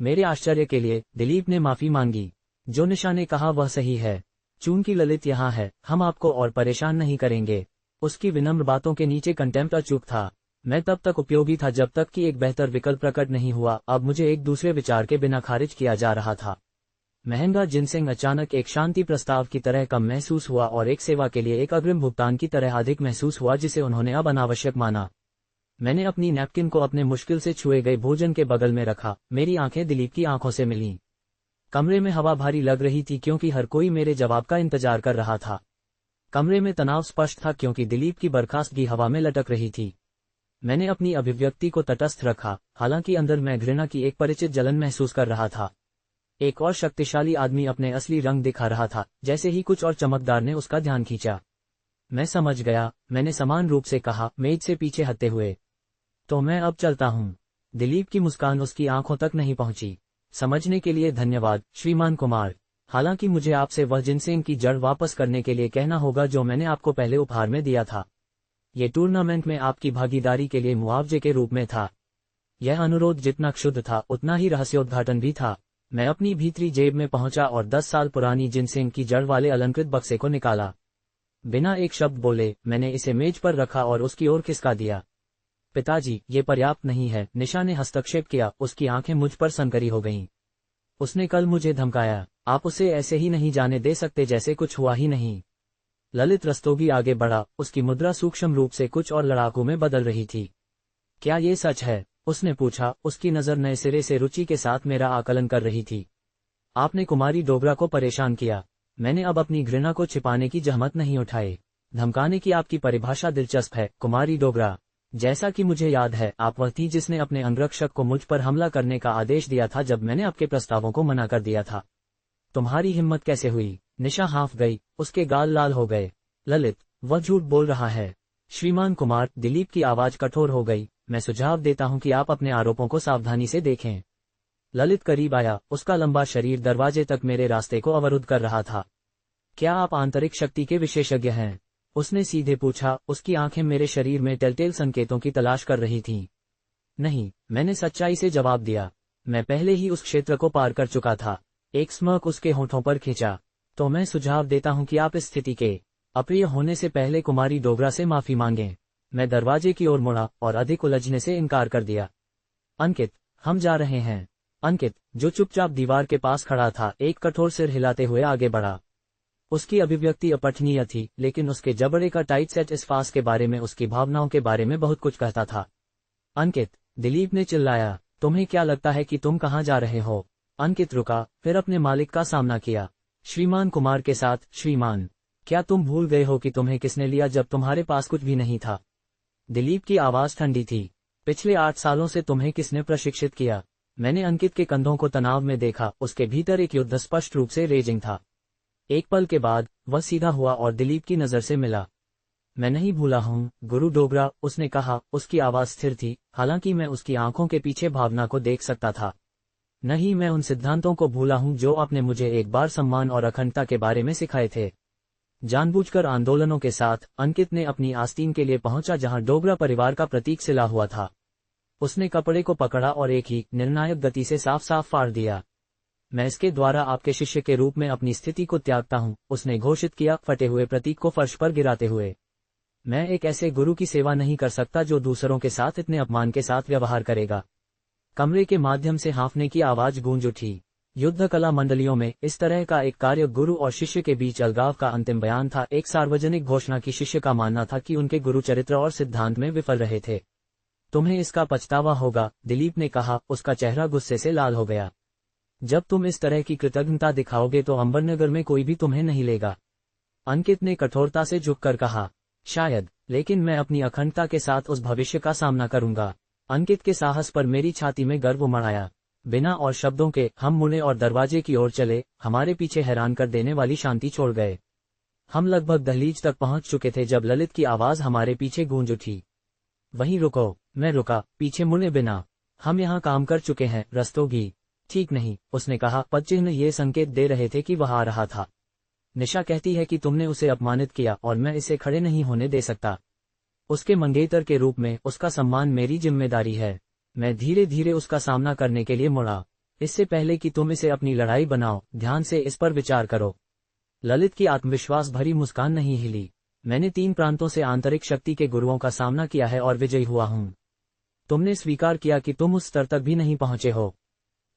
मेरे आश्चर्य के लिए दिलीप ने माफी मांगी। जो निशा ने कहा वह सही है। चूंकि ललित यहाँ है, हम आपको और परेशान नहीं करेंगे। उसकी विनम्र बातों के नीचे कंटेम्प्ट चुप था। मैं तब तक उपयोगी था जब तक कि एक बेहतर विकल्प प्रकट नहीं हुआ। अब मुझे एक दूसरे विचार के बिना खारिज किया जा रहा था। महंगा जिनसेंग अचानक एक शांति प्रस्ताव की तरह कम महसूस हुआ और एक सेवा के लिए एक अग्रिम भुगतान की तरह अधिक महसूस हुआ, जिसे उन्होंने अब अनावश्यक माना। मैंने अपनी नैपकिन को अपने मुश्किल से छुए गए भोजन के बगल में रखा। मेरी आंखें दिलीप की आंखों से मिलीं। कमरे में हवा भारी लग रही थी क्योंकि हर कोई मेरे जवाब का इंतजार कर रहा था। कमरे में तनाव स्पष्ट था क्योंकि दिलीप की बर्खास्तगी हवा में लटक रही थी। मैंने अपनी अभिव्यक्ति को तटस्थ रखा, हालांकि अंदर मैं घृणा की एक परिचित जलन महसूस कर रहा था। एक और शक्तिशाली आदमी अपने असली रंग दिखा रहा था। जैसे ही कुछ और चमकदार ने उसका ध्यान खींचा। मैं समझ गया, मैंने समान रूप से कहा, मेज से पीछे हटते हुए। तो मैं अब चलता हूँ। दिलीप की मुस्कान उसकी आंखों तक नहीं पहुंची। समझने के लिए धन्यवाद, श्रीमान कुमार। हालांकि मुझे आपसे वह जिनसेंग की जड़ वापस करने के लिए कहना होगा जो मैंने आपको पहले उपहार में दिया था। ये टूर्नामेंट में आपकी भागीदारी के लिए मुआवजे के रूप में था। यह अनुरोध जितना क्षुद्र था उतना ही रहस्योद्घाटन भी था। मैं अपनी भीतरी जेब में पहुंचा और 10 साल पुरानी जिनसेंग की जड़ वाले अलंकृत बक्से को निकाला। बिना एक शब्द बोले मैंने इसे मेज पर रखा और उसकी ओर खिसका दिया। पिताजी, ये पर्याप्त नहीं है, निशा ने हस्तक्षेप किया। उसकी आंखें मुझ पर सनकरी हो गईं। उसने कल मुझे धमकाया। आप उसे ऐसे ही नहीं जाने दे सकते जैसे कुछ हुआ ही नहीं। ललित रस्तोगी आगे बढ़ा, उसकी मुद्रा सूक्ष्म रूप से कुछ और लड़ाकू में बदल रही थी। क्या ये सच है? उसने पूछा, उसकी नजर नए सिरे से रुचि के साथ मेरा आकलन कर रही थी। आपने कुमारी डोगरा को परेशान किया। मैंने अब अपनी घृणा को छिपाने की जहमत नहीं उठाई। धमकाने की आपकी परिभाषा दिलचस्प है, कुमारी डोगरा। जैसा कि मुझे याद है, आप वह थी जिसने अपने अंगरक्षक को मुझ पर हमला करने का आदेश दिया था जब मैंने आपके प्रस्तावों को मना कर दिया था। तुम्हारी हिम्मत कैसे हुई? निशा हाँफ गई, उसके गाल लाल हो गए। ललित, वह झूठ बोल रहा है। श्रीमान कुमार, दिलीप की आवाज कठोर हो गई। मैं सुझाव देता हूं कि आप अपने आरोपों को सावधानी से देखें। ललित करीब आया, उसका लंबा शरीर दरवाजे तक मेरे रास्ते को अवरुद्ध कर रहा था। क्या आप आंतरिक शक्ति के विशेषज्ञ हैं? उसने सीधे पूछा। उसकी आंखें मेरे शरीर में टेलटेल संकेतों की तलाश कर रही थीं। नहीं, मैंने सच्चाई से जवाब दिया। मैं पहले ही उस क्षेत्र को पार कर चुका था। एक स्मर्क उसके होठों पर खींचा। तो मैं सुझाव देता हूं कि आप इस स्थिति के अप्रिय होने से पहले कुमारी डोगरा से माफी मांगें। मैं दरवाजे की ओर मुड़ा और अधिक उलझने से इनकार कर दिया। अंकित, हम जा रहे हैं। अंकित, जो चुपचाप दीवार के पास खड़ा था, एक कठोर सिर हिलाते हुए आगे बढ़ा। उसकी अभिव्यक्ति अपठनीय थी, लेकिन उसके जबड़े का टाइट सेट इस फास के बारे में, उसकी भावनाओं के बारे में बहुत कुछ कहता था। अंकित, दिलीप ने चिल्लाया, तुम्हें क्या लगता है कि तुम कहाँ जा रहे हो? अंकित रुका, फिर अपने मालिक का सामना किया। श्रीमान कुमार के साथ। श्रीमान, क्या तुम भूल गए हो कि तुम्हें किसने लिया जब तुम्हारे पास कुछ भी नहीं था? दिलीप की आवाज ठंडी थी। पिछले 8 सालों से तुम्हें किसने प्रशिक्षित किया? मैंने अंकित के कंधों को तनाव में देखा। उसके भीतर एक युद्ध स्पष्ट रूप से रेजिंग था। एक पल के बाद वह सीधा हुआ और दिलीप की नजर से मिला। मैं नहीं भूला हूँ, गुरु डोगरा, उसने कहा। उसकी आवाज स्थिर थी, हालांकि मैं उसकी आंखों के पीछे भावना को देख सकता था। नहीं, मैं उन सिद्धांतों को भूला हूँ जो आपने मुझे एक बार सम्मान और अखंडता के बारे में सिखाए थे। जानबूझकर आंदोलनों के साथ अंकित ने अपनी आस्तीन के लिए पहुंचा जहां डोगरा परिवार का प्रतीक सिला हुआ था। उसने कपड़े को पकड़ा और एक ही निर्णायक गति से साफ साफ फाड़ दिया। मैं इसके द्वारा आपके शिष्य के रूप में अपनी स्थिति को त्यागता हूँ, उसने घोषित किया, फटे हुए प्रतीक को फर्श पर गिराते हुए। मैं एक ऐसे गुरु की सेवा नहीं कर सकता जो दूसरों के साथ इतने अपमान के साथ व्यवहार करेगा। कमरे के माध्यम से हाँफने की आवाज गूंज उठी। युद्ध कला मंडलियों में इस तरह का एक कार्य गुरु और शिष्य के बीच अलगाव का अंतिम बयान था, एक सार्वजनिक घोषणा की। शिष्य का मानना था कि उनके गुरु चरित्र और सिद्धांत में विफल रहे थे। तुम्हें इसका पछतावा होगा, दिलीप ने कहा, उसका चेहरा गुस्से से लाल हो गया। जब तुम इस तरह की कृतज्ञता दिखाओगे तो अंबरनगर में कोई भी तुम्हें नहीं लेगा। अंकित ने कठोरता से झुककर कहा, शायद, लेकिन मैं अपनी अखंडता के साथ उस भविष्य का सामना करूंगा। अंकित के साहस पर मेरी छाती में गर्व उमड़ आया। बिना और शब्दों के हम मुड़े और दरवाजे की ओर चले, हमारे पीछे हैरान कर देने वाली शांति छोड़ गए। हम लगभग दहलीज तक पहुंच चुके थे जब ललित की आवाज हमारे पीछे गूंज उठी, वहीं रुको। मैं रुका, पीछे मुड़े बिना। हम यहाँ काम कर चुके हैं, रस्तोगी। ठीक नहीं, उसने कहा, पदचिह्न ये संकेत दे रहे थे कि वह आ रहा था। निशा कहती है कि तुमने उसे अपमानित किया और मैं इसे खड़े नहीं होने दे सकता। उसके मंगेतर के रूप में उसका सम्मान मेरी जिम्मेदारी है। मैं धीरे धीरे उसका सामना करने के लिए मुड़ा। इससे पहले कि तुम इसे अपनी लड़ाई बनाओ, ध्यान से इस पर विचार करो। ललित की आत्मविश्वास भरी मुस्कान नहीं हिली। मैंने 3 प्रांतों से आंतरिक शक्ति के गुरुओं का सामना किया है और विजयी हुआ हूं। तुमने स्वीकार किया कि तुम उस स्तर तक भी नहीं पहुंचे हो।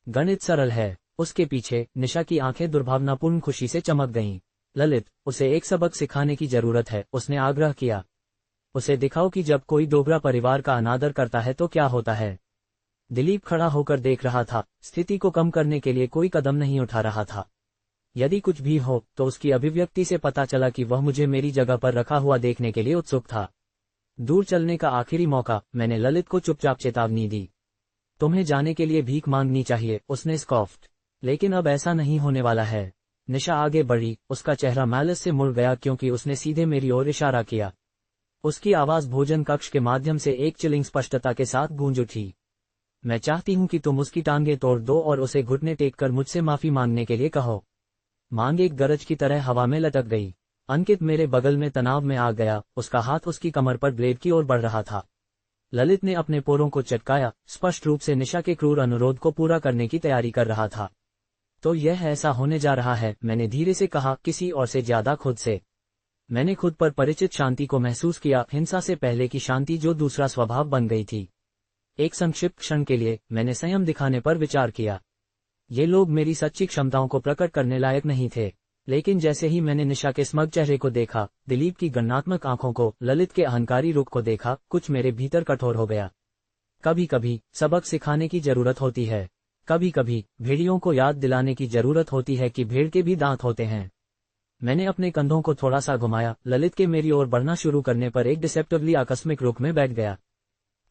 गणित सरल है। उसके पीछे निशा की आंखें दुर्भावनापूर्ण खुशी से चमक गईं। ललित, उसे एक सबक सिखाने की जरूरत है, उसने आग्रह किया। उसे दिखाओ कि जब कोई दोगला परिवार का अनादर करता है तो क्या होता है। दिलीप खड़ा होकर देख रहा था, स्थिति को कम करने के लिए कोई कदम नहीं उठा रहा था। यदि कुछ भी हो तो उसकी अभिव्यक्ति से पता चला कि वह मुझे मेरी जगह पर रखा हुआ देखने के लिए उत्सुक था। दूर चलने का आखिरी मौका, मैंने ललित को चुपचाप चेतावनी दी। तुम्हें जाने के लिए भीख मांगनी चाहिए, उसने स्कॉफ्ड। लेकिन अब ऐसा नहीं होने वाला है। निशा आगे बढ़ी, उसका चेहरा मैलिस से मुड़ गया क्योंकि उसने सीधे मेरी ओर इशारा किया। उसकी आवाज भोजन कक्ष के माध्यम से एक चिलिंग स्पष्टता के साथ गूंज उठी। मैं चाहती हूं कि तुम उसकी टांगें तोड़ दो और उसे घुटने टेककर मुझसे माफी मांगने के लिए कहो। मांग एक गरज की तरह हवा में लटक गई। अंकित मेरे बगल में तनाव में आ गया, उसका हाथ उसकी कमर पर ब्लेड की ओर बढ़ रहा था। ललित ने अपने पोरों को चटकाया, स्पष्ट रूप से निशा के क्रूर अनुरोध को पूरा करने की तैयारी कर रहा था। तो यह ऐसा होने जा रहा है, मैंने धीरे से कहा, किसी और से ज्यादा खुद से। मैंने खुद पर परिचित शांति को महसूस किया, हिंसा से पहले की शांति जो दूसरा स्वभाव बन गई थी। एक संक्षिप्त क्षण के लिए मैंने संयम दिखाने पर विचार किया। ये लोग मेरी सच्ची क्षमताओं को प्रकट करने लायक नहीं थे, लेकिन जैसे ही मैंने निशा के स्मग चेहरे को देखा, दिलीप की गणनात्मक आंखों को, ललित के अहंकारी रुख को देखा, कुछ मेरे भीतर कठोर हो गया। कभी कभी सबक सिखाने की जरूरत होती है। कभी कभी भेड़ियों को याद दिलाने की जरूरत होती है कि भेड़ के भी दांत होते हैं। मैंने अपने कंधों को थोड़ा सा घुमाया, ललित के मेरी ओर बढ़ना शुरू करने पर एक डिसेप्टिवली आकस्मिक रुख में बैठ गया।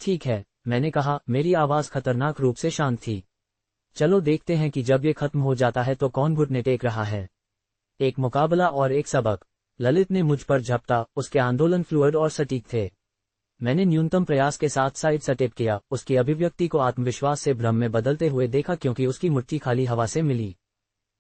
ठीक है, मैंने कहा, मेरी आवाज खतरनाक रूप से शांत थी। चलो देखते हैं कि जब ये खत्म हो जाता है तो कौन घुटने टेक रहा है। एक मुकाबला और एक सबक। ललित ने मुझ पर झपटा, उसके आंदोलन फ्लूइड और सटीक थे। मैंने न्यूनतम प्रयास के साथ साइड स्टेप किया, उसकी अभिव्यक्ति को आत्मविश्वास से भ्रम में बदलते हुए देखा क्योंकि उसकी मुट्ठी खाली हवा से मिली।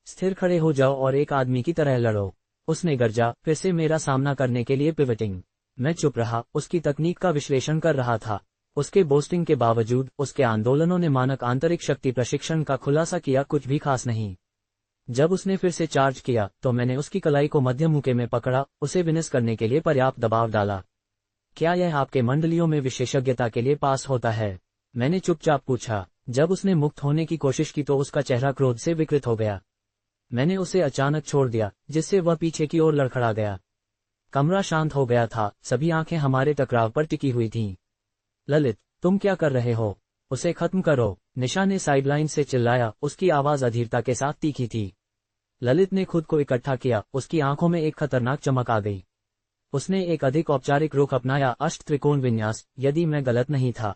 स्थिर खड़े हो जाओ और एक आदमी की तरह लड़ो, उसने गर्जा, फिर से मेरा सामना करने के लिए पिवटिंग। मैं चुप रहा, उसकी तकनीक का विश्लेषण कर रहा था। उसके बोस्टिंग के बावजूद उसके आंदोलनों ने मानक आंतरिक शक्ति प्रशिक्षण का खुलासा किया, कुछ भी खास नहीं। जब उसने फिर से चार्ज किया तो मैंने उसकी कलाई को मध्य मुके में पकड़ा, उसे विनस करने के लिए पर्याप्त दबाव डाला। क्या यह आपके मंडलियों में विशेषज्ञता के लिए पास होता है? मैंने चुपचाप पूछा। जब उसने मुक्त होने की कोशिश की तो उसका चेहरा क्रोध से विकृत हो गया। मैंने उसे अचानक छोड़ दिया, जिससे वह पीछे की ओर लड़खड़ा गया। कमरा शांत हो गया था, सभी आंखें हमारे टकराव पर टिकी हुई थीं। ललित, तुम क्या कर रहे हो? उसे खत्म करो, निशा ने साइडलाइन से चिल्लाया, उसकी आवाज अधीरता के साथ तीखी थी। ललित ने खुद को इकट्ठा किया, उसकी आंखों में एक खतरनाक चमक आ गई। उसने एक अधिक औपचारिक रुख अपनाया, अष्ट त्रिकोण विन्यास, यदि मैं गलत नहीं था।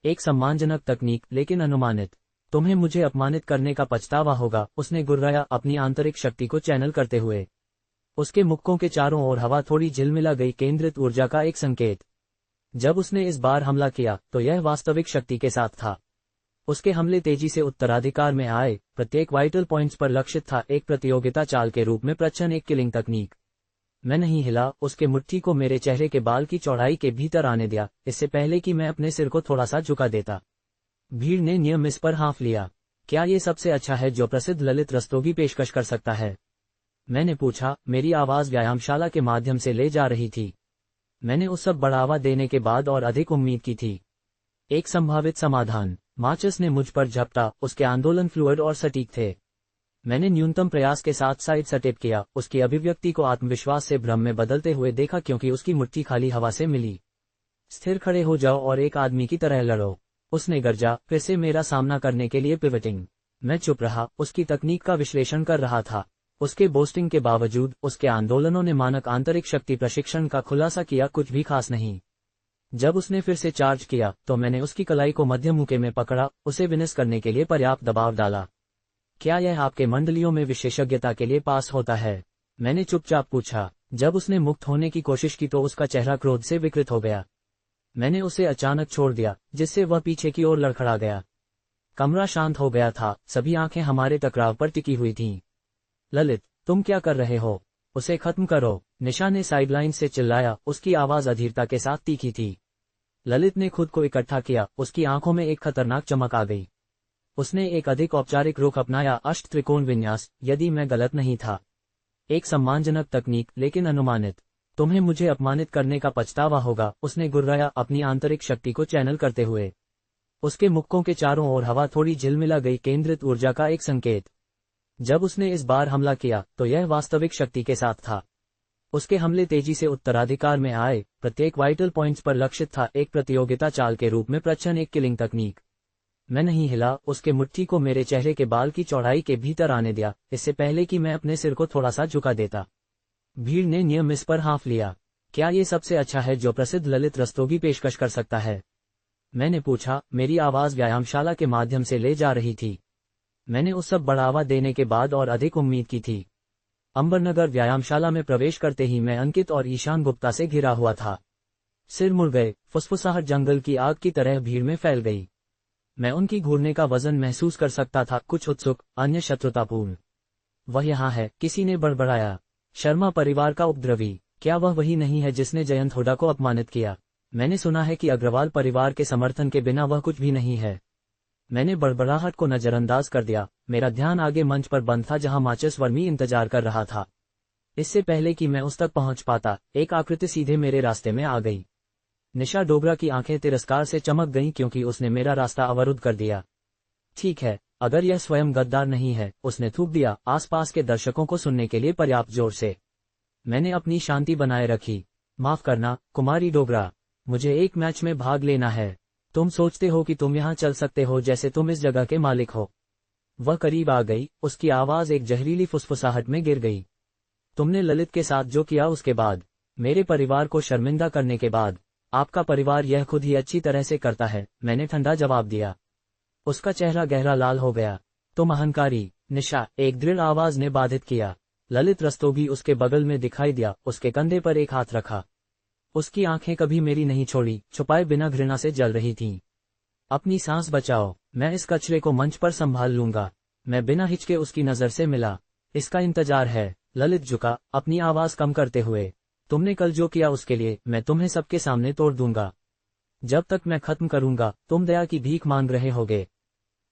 एक सम्मानजनक तकनीक, लेकिन अनुमानित। तुम्हें मुझे अपमानित करने का पछतावा होगा, उसने गुर्राया, अपनी आंतरिक शक्ति को चैनल करते हुए। उसके मुक्कों के चारों ओर हवा थोड़ी झिलमिला गई, केंद्रित ऊर्जा का एक संकेत। जब उसने इस बार हमला किया तो यह वास्तविक शक्ति के साथ था। उसके हमले तेजी से उत्तराधिकार में आए, प्रत्येक वाइटल पॉइंट्स पर लक्षित था, एक प्रतियोगिता चाल के रूप में प्रच्छन, एक किलिंग तकनीक। मैं नहीं हिला, उसके मुट्ठी को मेरे चेहरे के बाल की चौड़ाई के भीतर आने दिया, इससे पहले कि मैं अपने सिर को थोड़ा सा झुका देता। भीड़ ने नियम इस पर हाँफ लिया। क्या ये सबसे अच्छा है जो प्रसिद्ध ललित रस्तोगी पेशकश कर सकता है? मैंने पूछा, मेरी आवाज व्यायामशाला के माध्यम से ले जा रही थी। मैंने उस सब बढ़ावा देने के बाद और अधिक उम्मीद की थी। एक संभावित समाधान। मार्चस ने मुझ पर झपटा, उसके आंदोलन फ्लूइड और सटीक थे। मैंने न्यूनतम प्रयास के साथ साइड स्टेप किया, उसकी अभिव्यक्ति को आत्मविश्वास से भ्रम में बदलते हुए देखा क्योंकि उसकी मुट्ठी खाली हवा से मिली। स्थिर खड़े हो जाओ और एक आदमी की तरह लड़ो, उसने गर्जा, फिर से मेरा सामना करने के लिए पिवटिंग। मैं चुप रहा, उसकी तकनीक का विश्लेषण कर रहा था। उसके बोस्टिंग के बावजूद उसके आंदोलनों ने मानक आंतरिक शक्ति प्रशिक्षण का खुलासा किया, कुछ भी खास नहीं। जब उसने फिर से चार्ज किया तो मैंने उसकी कलाई को मध्य मुके में पकड़ा, उसे विनस करने के लिए पर्याप्त दबाव डाला। क्या यह आपके मंडलियों में विशेषज्ञता के लिए पास होता है? मैंने चुपचाप पूछा। जब उसने मुक्त होने की कोशिश की तो उसका चेहरा क्रोध से विकृत हो गया। मैंने उसे अचानक छोड़ दिया, जिससे वह पीछे की ओर लड़खड़ा गया। कमरा शांत हो गया था, सभी आंखें हमारे टकराव पर टिकी हुई थीं। ललित, तुम क्या कर रहे हो? उसे खत्म करो, निशा ने साइडलाइन से चिल्लाया, उसकी आवाज अधीरता के साथ तीखी थी। ललित ने खुद को इकट्ठा किया, उसकी आंखों में एक खतरनाक चमक आ गई। उसने एक अधिक औपचारिक रुख अपनाया, अष्ट त्रिकोण विन्यास, यदि मैं गलत नहीं था। एक सम्मानजनक तकनीक, लेकिन अनुमानित। तुम्हें मुझे अपमानित करने का पछतावा होगा, उसने गुर्राया, अपनी आंतरिक शक्ति को चैनल करते हुए। उसके मुक्कों के चारों ओर हवा थोड़ी झिलमिला गई, केंद्रित ऊर्जा का एक संकेत। जब उसने इस बार हमला किया तो यह वास्तविक शक्ति के साथ था। उसके हमले तेजी से उत्तराधिकार में आए, प्रत्येक वाइटल पॉइंट्स पर लक्षित था, एक प्रतियोगिता चाल के रूप में प्रचन, एक किलिंग तकनीक। मैं नहीं हिला, उसके मुट्ठी को मेरे चेहरे के बाल की चौड़ाई के भीतर आने दिया, इससे पहले कि मैं अपने सिर को थोड़ा सा झुका देता। भीड़ ने नियम इस पर हाँफ लिया। क्या ये सबसे अच्छा है जो प्रसिद्ध ललित रस्तोगी पेशकश कर सकता है? मैंने पूछा, मेरी आवाज व्यायामशाला के माध्यम से ले जा रही थी। मैंने उस सब बढ़ावा देने के बाद और अधिक उम्मीद की थी। अंबरनगर व्यायामशाला में प्रवेश करते ही मैं अंकित और ईशान गुप्ता से घिरा हुआ था। सिर मुड़ गए, फुसफुसाहट जंगल की आग की तरह भीड़ में फैल गई। मैं उनकी घूरने का वजन महसूस कर सकता था, कुछ उत्सुक, अन्य शत्रुतापूर्ण। वह यहाँ है, किसी ने बड़बड़ाया। शर्मा परिवार का उपद्रवी, क्या वह वही नहीं है जिसने जयंत हुड्डा को अपमानित किया? मैंने सुना है कि अग्रवाल परिवार के समर्थन के बिना वह कुछ भी नहीं है। मैंने बड़बड़ाहट को नजरअंदाज कर दिया। मेरा ध्यान आगे मंच पर बंद था जहां मार्चस वर्मी इंतजार कर रहा था। इससे पहले कि मैं उस तक पहुंच पाता, एक आकृति सीधे मेरे रास्ते में आ गई। निशा डोगरा की आंखें तिरस्कार से चमक गईं क्योंकि उसने मेरा रास्ता अवरुद्ध कर दिया। ठीक है, अगर यह स्वयं गद्दार नहीं है, उसने थूक दिया, आसपास के दर्शकों को सुनने के लिए पर्याप्त जोर से। मैंने अपनी शांति बनाए रखी। माफ करना, कुमारी डोगरा, मुझे एक मैच में भाग लेना है। तुम सोचते हो कि तुम यहाँ चल सकते हो जैसे तुम इस जगह के मालिक हो। वह करीब आ गई, उसकी आवाज एक जहरीली फुसफुसाहट में गिर गई। तुमने ललित के साथ जो किया उसके बाद, मेरे परिवार को शर्मिंदा करने के बाद, आपका परिवार यह खुद ही अच्छी तरह से करता है, मैंने ठंडा जवाब दिया। उसका चेहरा गहरा लाल हो गया। तुम अहंकारी, निशा, एक दृढ़ आवाज ने बाधित किया। ललित रस्तोगी उसके बगल में दिखाई दिया, उसके कंधे पर एक हाथ रखा। उसकी आंखें कभी मेरी नहीं छोड़ी, छुपाए बिना घृणा से जल रही थीं। अपनी सांस बचाओ, मैं इस कचरे को मंच पर संभाल लूंगा। मैं बिना हिचके उसकी नजर से मिला। इसका इंतजार है। ललित झुका, अपनी आवाज कम करते हुए। तुमने कल जो किया उसके लिए मैं तुम्हें सबके सामने तोड़ दूंगा। जब तक मैं खत्म करूंगा, तुम दया की भीख मांग रहे होगे।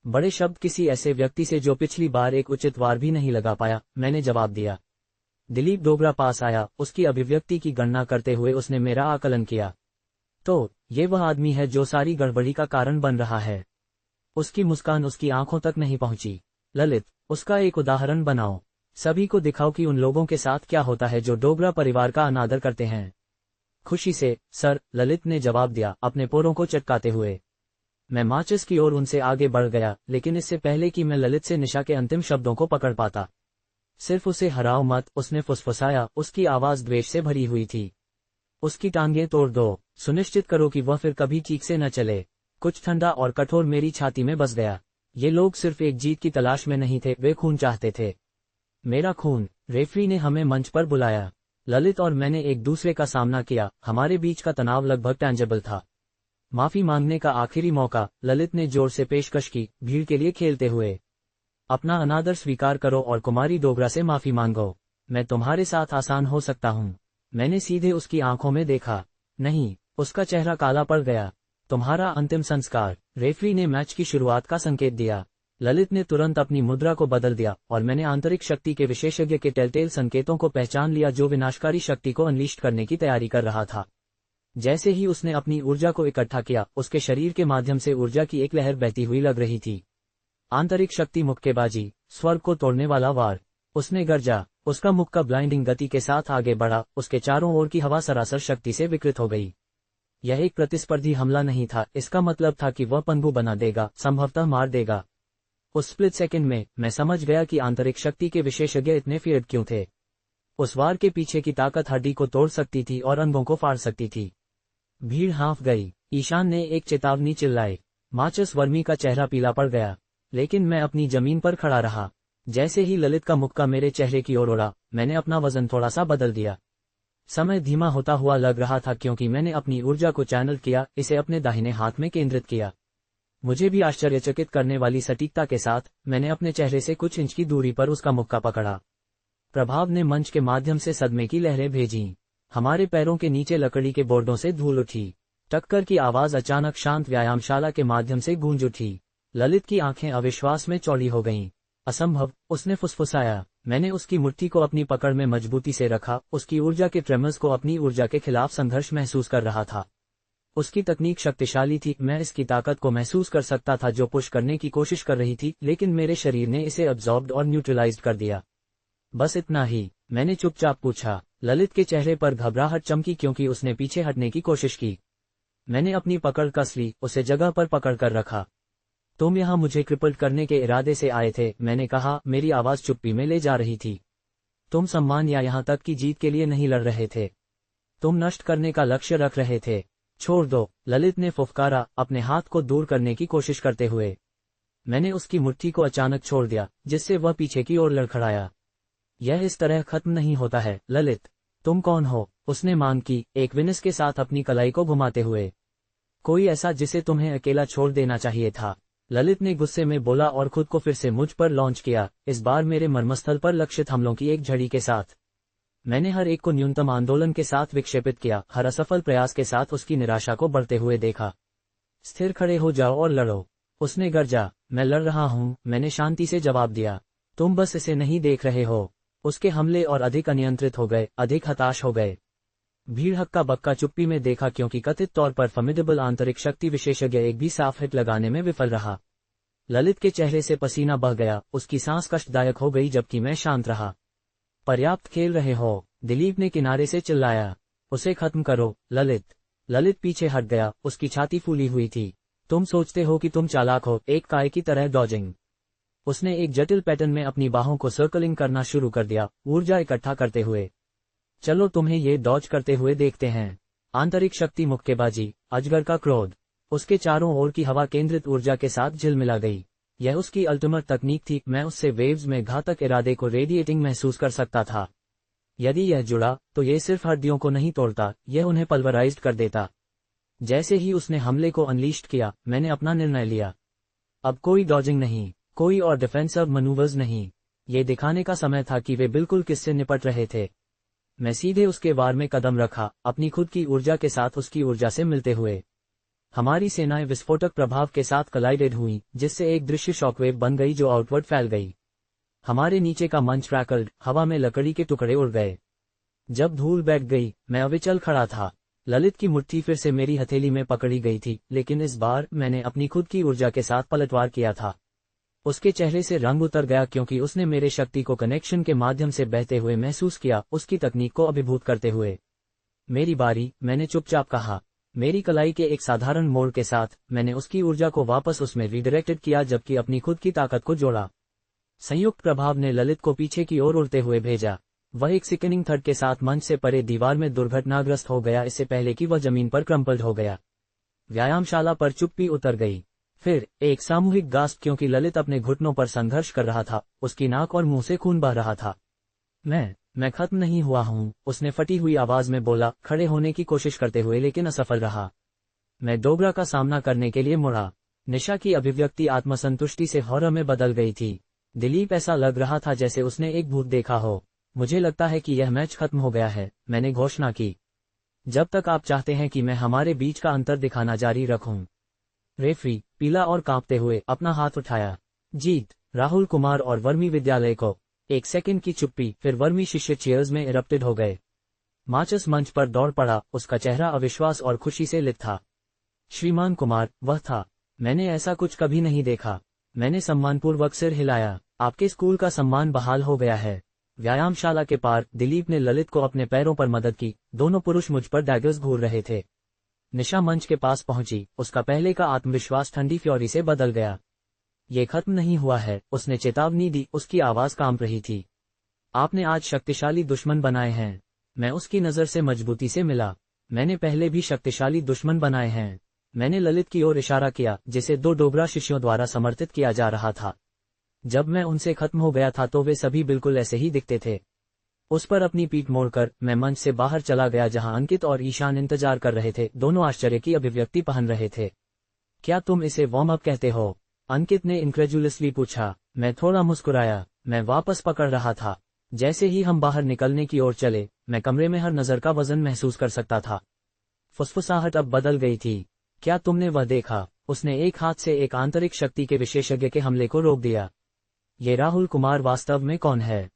बड़े शब्द किसी ऐसे व्यक्ति से जो पिछली बार एक उचित वार भी नहीं लगा पाया, मैंने जवाब दिया। दिलीप डोगरा पास आया, उसकी अभिव्यक्ति की गणना करते हुए उसने मेरा आकलन किया। तो, ये वह आदमी है जो सारी गड़बड़ी का कारण बन रहा है। उसकी मुस्कान उसकी आंखों तक नहीं पहुंची। ललित, उसका एक उदाहरण बनाओ। सभी को दिखाओ कि उन लोगों के साथ क्या होता है जो डोगरा परिवार का अनादर करते हैं। खुशी से, सर, ललित ने जवाब दिया, अपने पोरों को चटकाते हुए। मैं मार्चस की ओर उनसे आगे बढ़ गया, लेकिन इससे पहले कि मैं ललित से निशा के अंतिम शब्दों को पकड़ पाता। सिर्फ उसे हराओ मत, उसने फुसफुसाया, उसकी आवाज द्वेष से भरी हुई थी। उसकी टांगें तोड़ दो, सुनिश्चित करो कि वह फिर कभी चीख से न चले। कुछ ठंडा और कठोर मेरी छाती में बस गया। ये लोग सिर्फ एक जीत की तलाश में नहीं थे, वे खून चाहते थे। मेरा खून। रेफरी ने हमें मंच पर बुलाया। ललित और मैंने एक दूसरे का सामना किया, हमारे बीच का तनाव लगभग टैंजेबल था। माफी मांगने का आखिरी मौका, ललित ने जोर से पेशकश की, भीड़ के लिए खेलते हुए। अपना अनादर स्वीकार करो और कुमारी डोगरा से माफी मांगो। मैं तुम्हारे साथ आसान हो सकता हूँ। मैंने सीधे उसकी आंखों में देखा। नहीं, उसका चेहरा काला पड़ गया। तुम्हारा अंतिम संस्कार। रेफरी ने मैच की शुरुआत का संकेत दिया। ललित ने तुरंत अपनी मुद्रा को बदल दिया और मैंने आंतरिक शक्ति के विशेषज्ञ के टेलटेल संकेतों को पहचान लिया जो विनाशकारी शक्ति को अनलीस्ट करने की तैयारी कर रहा था। जैसे ही उसने अपनी ऊर्जा को इकट्ठा किया, उसके शरीर के माध्यम से ऊर्जा की एक लहर बहती हुई लग रही थी। आंतरिक शक्ति मुक्केबाजी, स्वर्ग को तोड़ने वाला वार। उसने गर्जा। उसका मुक्का ब्लाइंडिंग गति के साथ आगे बढ़ा, उसके चारों ओर की हवा सरासर शक्ति से विकृत हो गई। यह एक प्रतिस्पर्धी हमला नहीं था, इसका मतलब था कि वह पंगु बना देगा, संभवतः मार देगा। उस स्प्लिट सेकंड में मैं समझ गया कि आंतरिक शक्ति के विशेषज्ञ इतने फियर्ड क्यों थे। उस वार के पीछे की ताकत हड्डी को तोड़ सकती थी और अंगों को फाड़ सकती थी। भीड़ हाँफ गई। ईशान ने एक चेतावनी चिल्लाई। माचस वर्मी का चेहरा पीला पड़ गया, लेकिन मैं अपनी जमीन पर खड़ा रहा। जैसे ही ललित का मुक्का मेरे चेहरे की ओर उड़ा, मैंने अपना वजन थोड़ा सा बदल दिया। समय धीमा होता हुआ लग रहा था क्योंकि मैंने अपनी ऊर्जा को चैनल किया, इसे अपने दाहिने हाथ में केंद्रित किया। मुझे भी आश्चर्यचकित करने वाली सटीकता के साथ मैंने अपने चेहरे से कुछ इंच की दूरी पर उसका मुक्का पकड़ा। प्रभाव ने मंच के माध्यम से सदमे की लहरें भेजीं। हमारे पैरों के नीचे लकड़ी के बोर्डों से धूल उठी। टक्कर की आवाज अचानक शांत व्यायामशाला के माध्यम से गूंज उठी। ललित की आंखें अविश्वास में चौड़ी हो गईं। असंभव, उसने फुसफुसाया। मैंने उसकी मुट्ठी को अपनी पकड़ में मजबूती से रखा, उसकी ऊर्जा के ट्रेमर्स को अपनी ऊर्जा के खिलाफ संघर्ष महसूस कर रहा था। उसकी तकनीक शक्तिशाली थी, मैं इसकी ताकत को महसूस कर सकता था जो पुश करने की कोशिश कर रही थी, लेकिन मेरे शरीर ने इसे अब्जॉर्ब्ड और न्यूट्रलाइज्ड कर दिया। बस इतना ही, मैंने चुपचाप पूछा। ललित के चेहरे पर घबराहट चमकी क्योंकि उसने पीछे हटने की कोशिश की। मैंने अपनी पकड़ कस ली, उसे जगह पर पकड़ कर रखा। तुम यहाँ मुझे क्रिपल्ड करने के इरादे से आए थे, मैंने कहा, मेरी आवाज चुप्पी में ले जा रही थी। तुम सम्मान या यहाँ तक कि जीत के लिए नहीं लड़ रहे थे। तुम नष्ट करने का लक्ष्य रख रहे थे। छोड़ दो, ललित ने फुफकारा, अपने हाथ को दूर करने की कोशिश करते हुए। मैंने उसकी मुट्ठी को अचानक छोड़ दिया, जिससे वह पीछे की ओर लड़खड़ाया। यह इस तरह खत्म नहीं होता है, ललित। तुम कौन हो? उसने मांग की, एक विनस के साथ अपनी कलाई को घुमाते हुए। कोई ऐसा जिसे तुम्हें अकेला छोड़ देना चाहिए था, ललित ने गुस्से में बोला और खुद को फिर से मुझ पर लॉन्च किया, इस बार मेरे मर्मस्थल पर लक्षित हमलों की एक झड़ी के साथ। मैंने हर एक को न्यूनतम आंदोलन के साथ विक्षेपित किया, हर असफल प्रयास के साथ उसकी निराशा को बढ़ते हुए देखा। स्थिर खड़े हो जाओ और लड़ो, उसने गर्जा। मैं लड़ रहा हूं, मैंने शांति से जवाब दिया। तुम बस इसे नहीं देख रहे हो। उसके हमले और अधिक अनियंत्रित हो गए, अधिक हताश हो गए। भीड़ हक्का बक्का चुप्पी में देखा क्योंकि कथित तौर पर फॉर्मिडेबल आंतरिक शक्ति विशेषज्ञ एक भी साफ हिट लगाने में विफल रहा। ललित के चेहरे से पसीना बह गया, उसकी सांस कष्टदायक हो गई जबकि मैं शांत रहा। पर्याप्त खेल रहे हो, दिलीप ने किनारे से चिल्लाया। उसे खत्म करो, ललित। ललित पीछे हट गया, उसकी छाती फूली हुई थी। तुम सोचते हो कि तुम चालाक हो, एक काय की तरह डॉजिंग। उसने एक जटिल पैटर्न में अपनी बाहों को सर्कलिंग करना शुरू कर दिया, ऊर्जा इकट्ठा करते हुए। चलो तुम्हें ये डॉज करते हुए देखते हैं। आंतरिक शक्ति मुक्केबाजी, अजगर का क्रोध। उसके चारों ओर की हवा केंद्रित ऊर्जा के साथ झिलमिला गई। यह उसकी अल्टीमेट तकनीक थी, मैं उससे वेव्स में घातक इरादे को रेडिएटिंग महसूस कर सकता था। यदि यह जुड़ा, तो यह सिर्फ हड्डियों को नहीं तोड़ता, यह उन्हें पल्वराइज्ड कर देता। जैसे ही उसने हमले को अनलीस्ट किया, मैंने अपना निर्णय लिया। अब कोई डॉजिंग नहीं, कोई और डिफेंसिव मनूवर्स नहीं। ये दिखाने का समय था कि वे बिल्कुल किससे निपट रहे थे। मैं सीधे उसके वार में कदम रखा, अपनी खुद की ऊर्जा के साथ उसकी ऊर्जा से मिलते हुए। हमारी सेनाएं विस्फोटक प्रभाव के साथ कलाइडेड हुईं, जिससे एक दृश्य शॉकवेव बन गई जो आउटवर्ड फैल गई। हमारे नीचे का मंच क्रैकल्ड, हवा में लकड़ी के टुकड़े उड़ गए। जब धूल बैठ गई, मैं अविचल खड़ा था। ललित की मुट्ठी फिर से मेरी हथेली में पकड़ी गई थी, लेकिन इस बार मैंने अपनी खुद की ऊर्जा के साथ पलटवार किया था। उसके चेहरे से रंग उतर गया क्योंकि उसने मेरे शक्ति को कनेक्शन के माध्यम से बहते हुए महसूस किया, उसकी तकनीक को अभिभूत करते हुए। मेरी बारी, मैंने चुपचाप कहा। मेरी कलाई के एक साधारण मोड़ के साथ मैंने उसकी ऊर्जा को वापस उसमें रीडायरेक्टेड किया, जबकि अपनी खुद की ताकत को जोड़ा। संयुक्त प्रभाव ने ललित को पीछे की ओर उड़ते हुए भेजा। वह एक सिकनिंग थड के साथ मंच से परे दीवार में दुर्घटनाग्रस्त हो गया, इससे पहले कि वह जमीन पर क्रम्पल्ड हो गया। व्यायामशाला पर चुप्पी उतर गई। फिर एक सामूहिक गास्प क्योंकि ललित अपने घुटनों पर संघर्ष कर रहा था, उसकी नाक और मुंह से खून बह रहा था। मैं खत्म नहीं हुआ हूं, उसने फटी हुई आवाज में बोला, खड़े होने की कोशिश करते हुए लेकिन असफल रहा। मैं डोगरा का सामना करने के लिए मुड़ा। निशा की अभिव्यक्ति आत्मसंतुष्टि से हॉरर में बदल गई थी। दिलीप ऐसा लग रहा था जैसे उसने एक भूत देखा हो। मुझे लगता है कि यह मैच खत्म हो गया है, मैंने घोषणा की। जब तक आप चाहते हैं कि मैं हमारे बीच का अंतर दिखाना जारी रखूं। रेफरी, पीला और कांपते हुए, अपना हाथ उठाया। जीत। राहुल कुमार और वर्मी विद्यालय को। एक सेकंड की चुप्पी, फिर वर्मी शिष्य चीयर्स में इरप्टेड हो गए। माचस मंच पर दौड़ पड़ा, उसका चेहरा अविश्वास और खुशी से लित था। श्रीमान कुमार, वह था। मैंने ऐसा कुछ कभी नहीं देखा। मैंने सम्मानपूर्वक सिर हिलाया। आपके स्कूल का सम्मान बहाल हो गया है। व्यायामशाला के पार दिलीप ने ललित को अपने पैरों पर मदद की। दोनों पुरुष मुझ पर डैगर्स घूर रहे थे। निशा मंच के पास पहुंची, उसका पहले का आत्मविश्वास ठंडी फ्योरी से बदल गया। ये खत्म नहीं हुआ है, उसने चेतावनी दी, उसकी आवाज कांप रही थी। आपने आज शक्तिशाली दुश्मन बनाए हैं। मैं उसकी नजर से मजबूती से मिला। मैंने पहले भी शक्तिशाली दुश्मन बनाए हैं। मैंने ललित की ओर इशारा किया, जिसे 2 डोगरा शिष्यों द्वारा समर्थित किया जा रहा था। जब मैं उनसे खत्म हो गया था तो वे सभी बिल्कुल ऐसे ही दिखते थे। उस पर अपनी पीठ मोड़कर मैं मंच से बाहर चला गया जहां अंकित और ईशान इंतजार कर रहे थे। दोनों आश्चर्य की अभिव्यक्ति पहन रहे थे। क्या तुम इसे वार्म अप कहते हो? अंकित ने इनक्रेजुलसली पूछा। मैं थोड़ा मुस्कुराया। मैं वापस पकड़ रहा था। जैसे ही हम बाहर निकलने की ओर चले, मैं कमरे में हर नजर का वजन महसूस कर सकता था। फुसफुसाहट अब बदल गई थी। क्या तुमने वह देखा? उसने एक हाथ से एक आंतरिक शक्ति के विशेषज्ञ के हमले को रोक दिया। ये राहुल कुमार वास्तव में कौन है?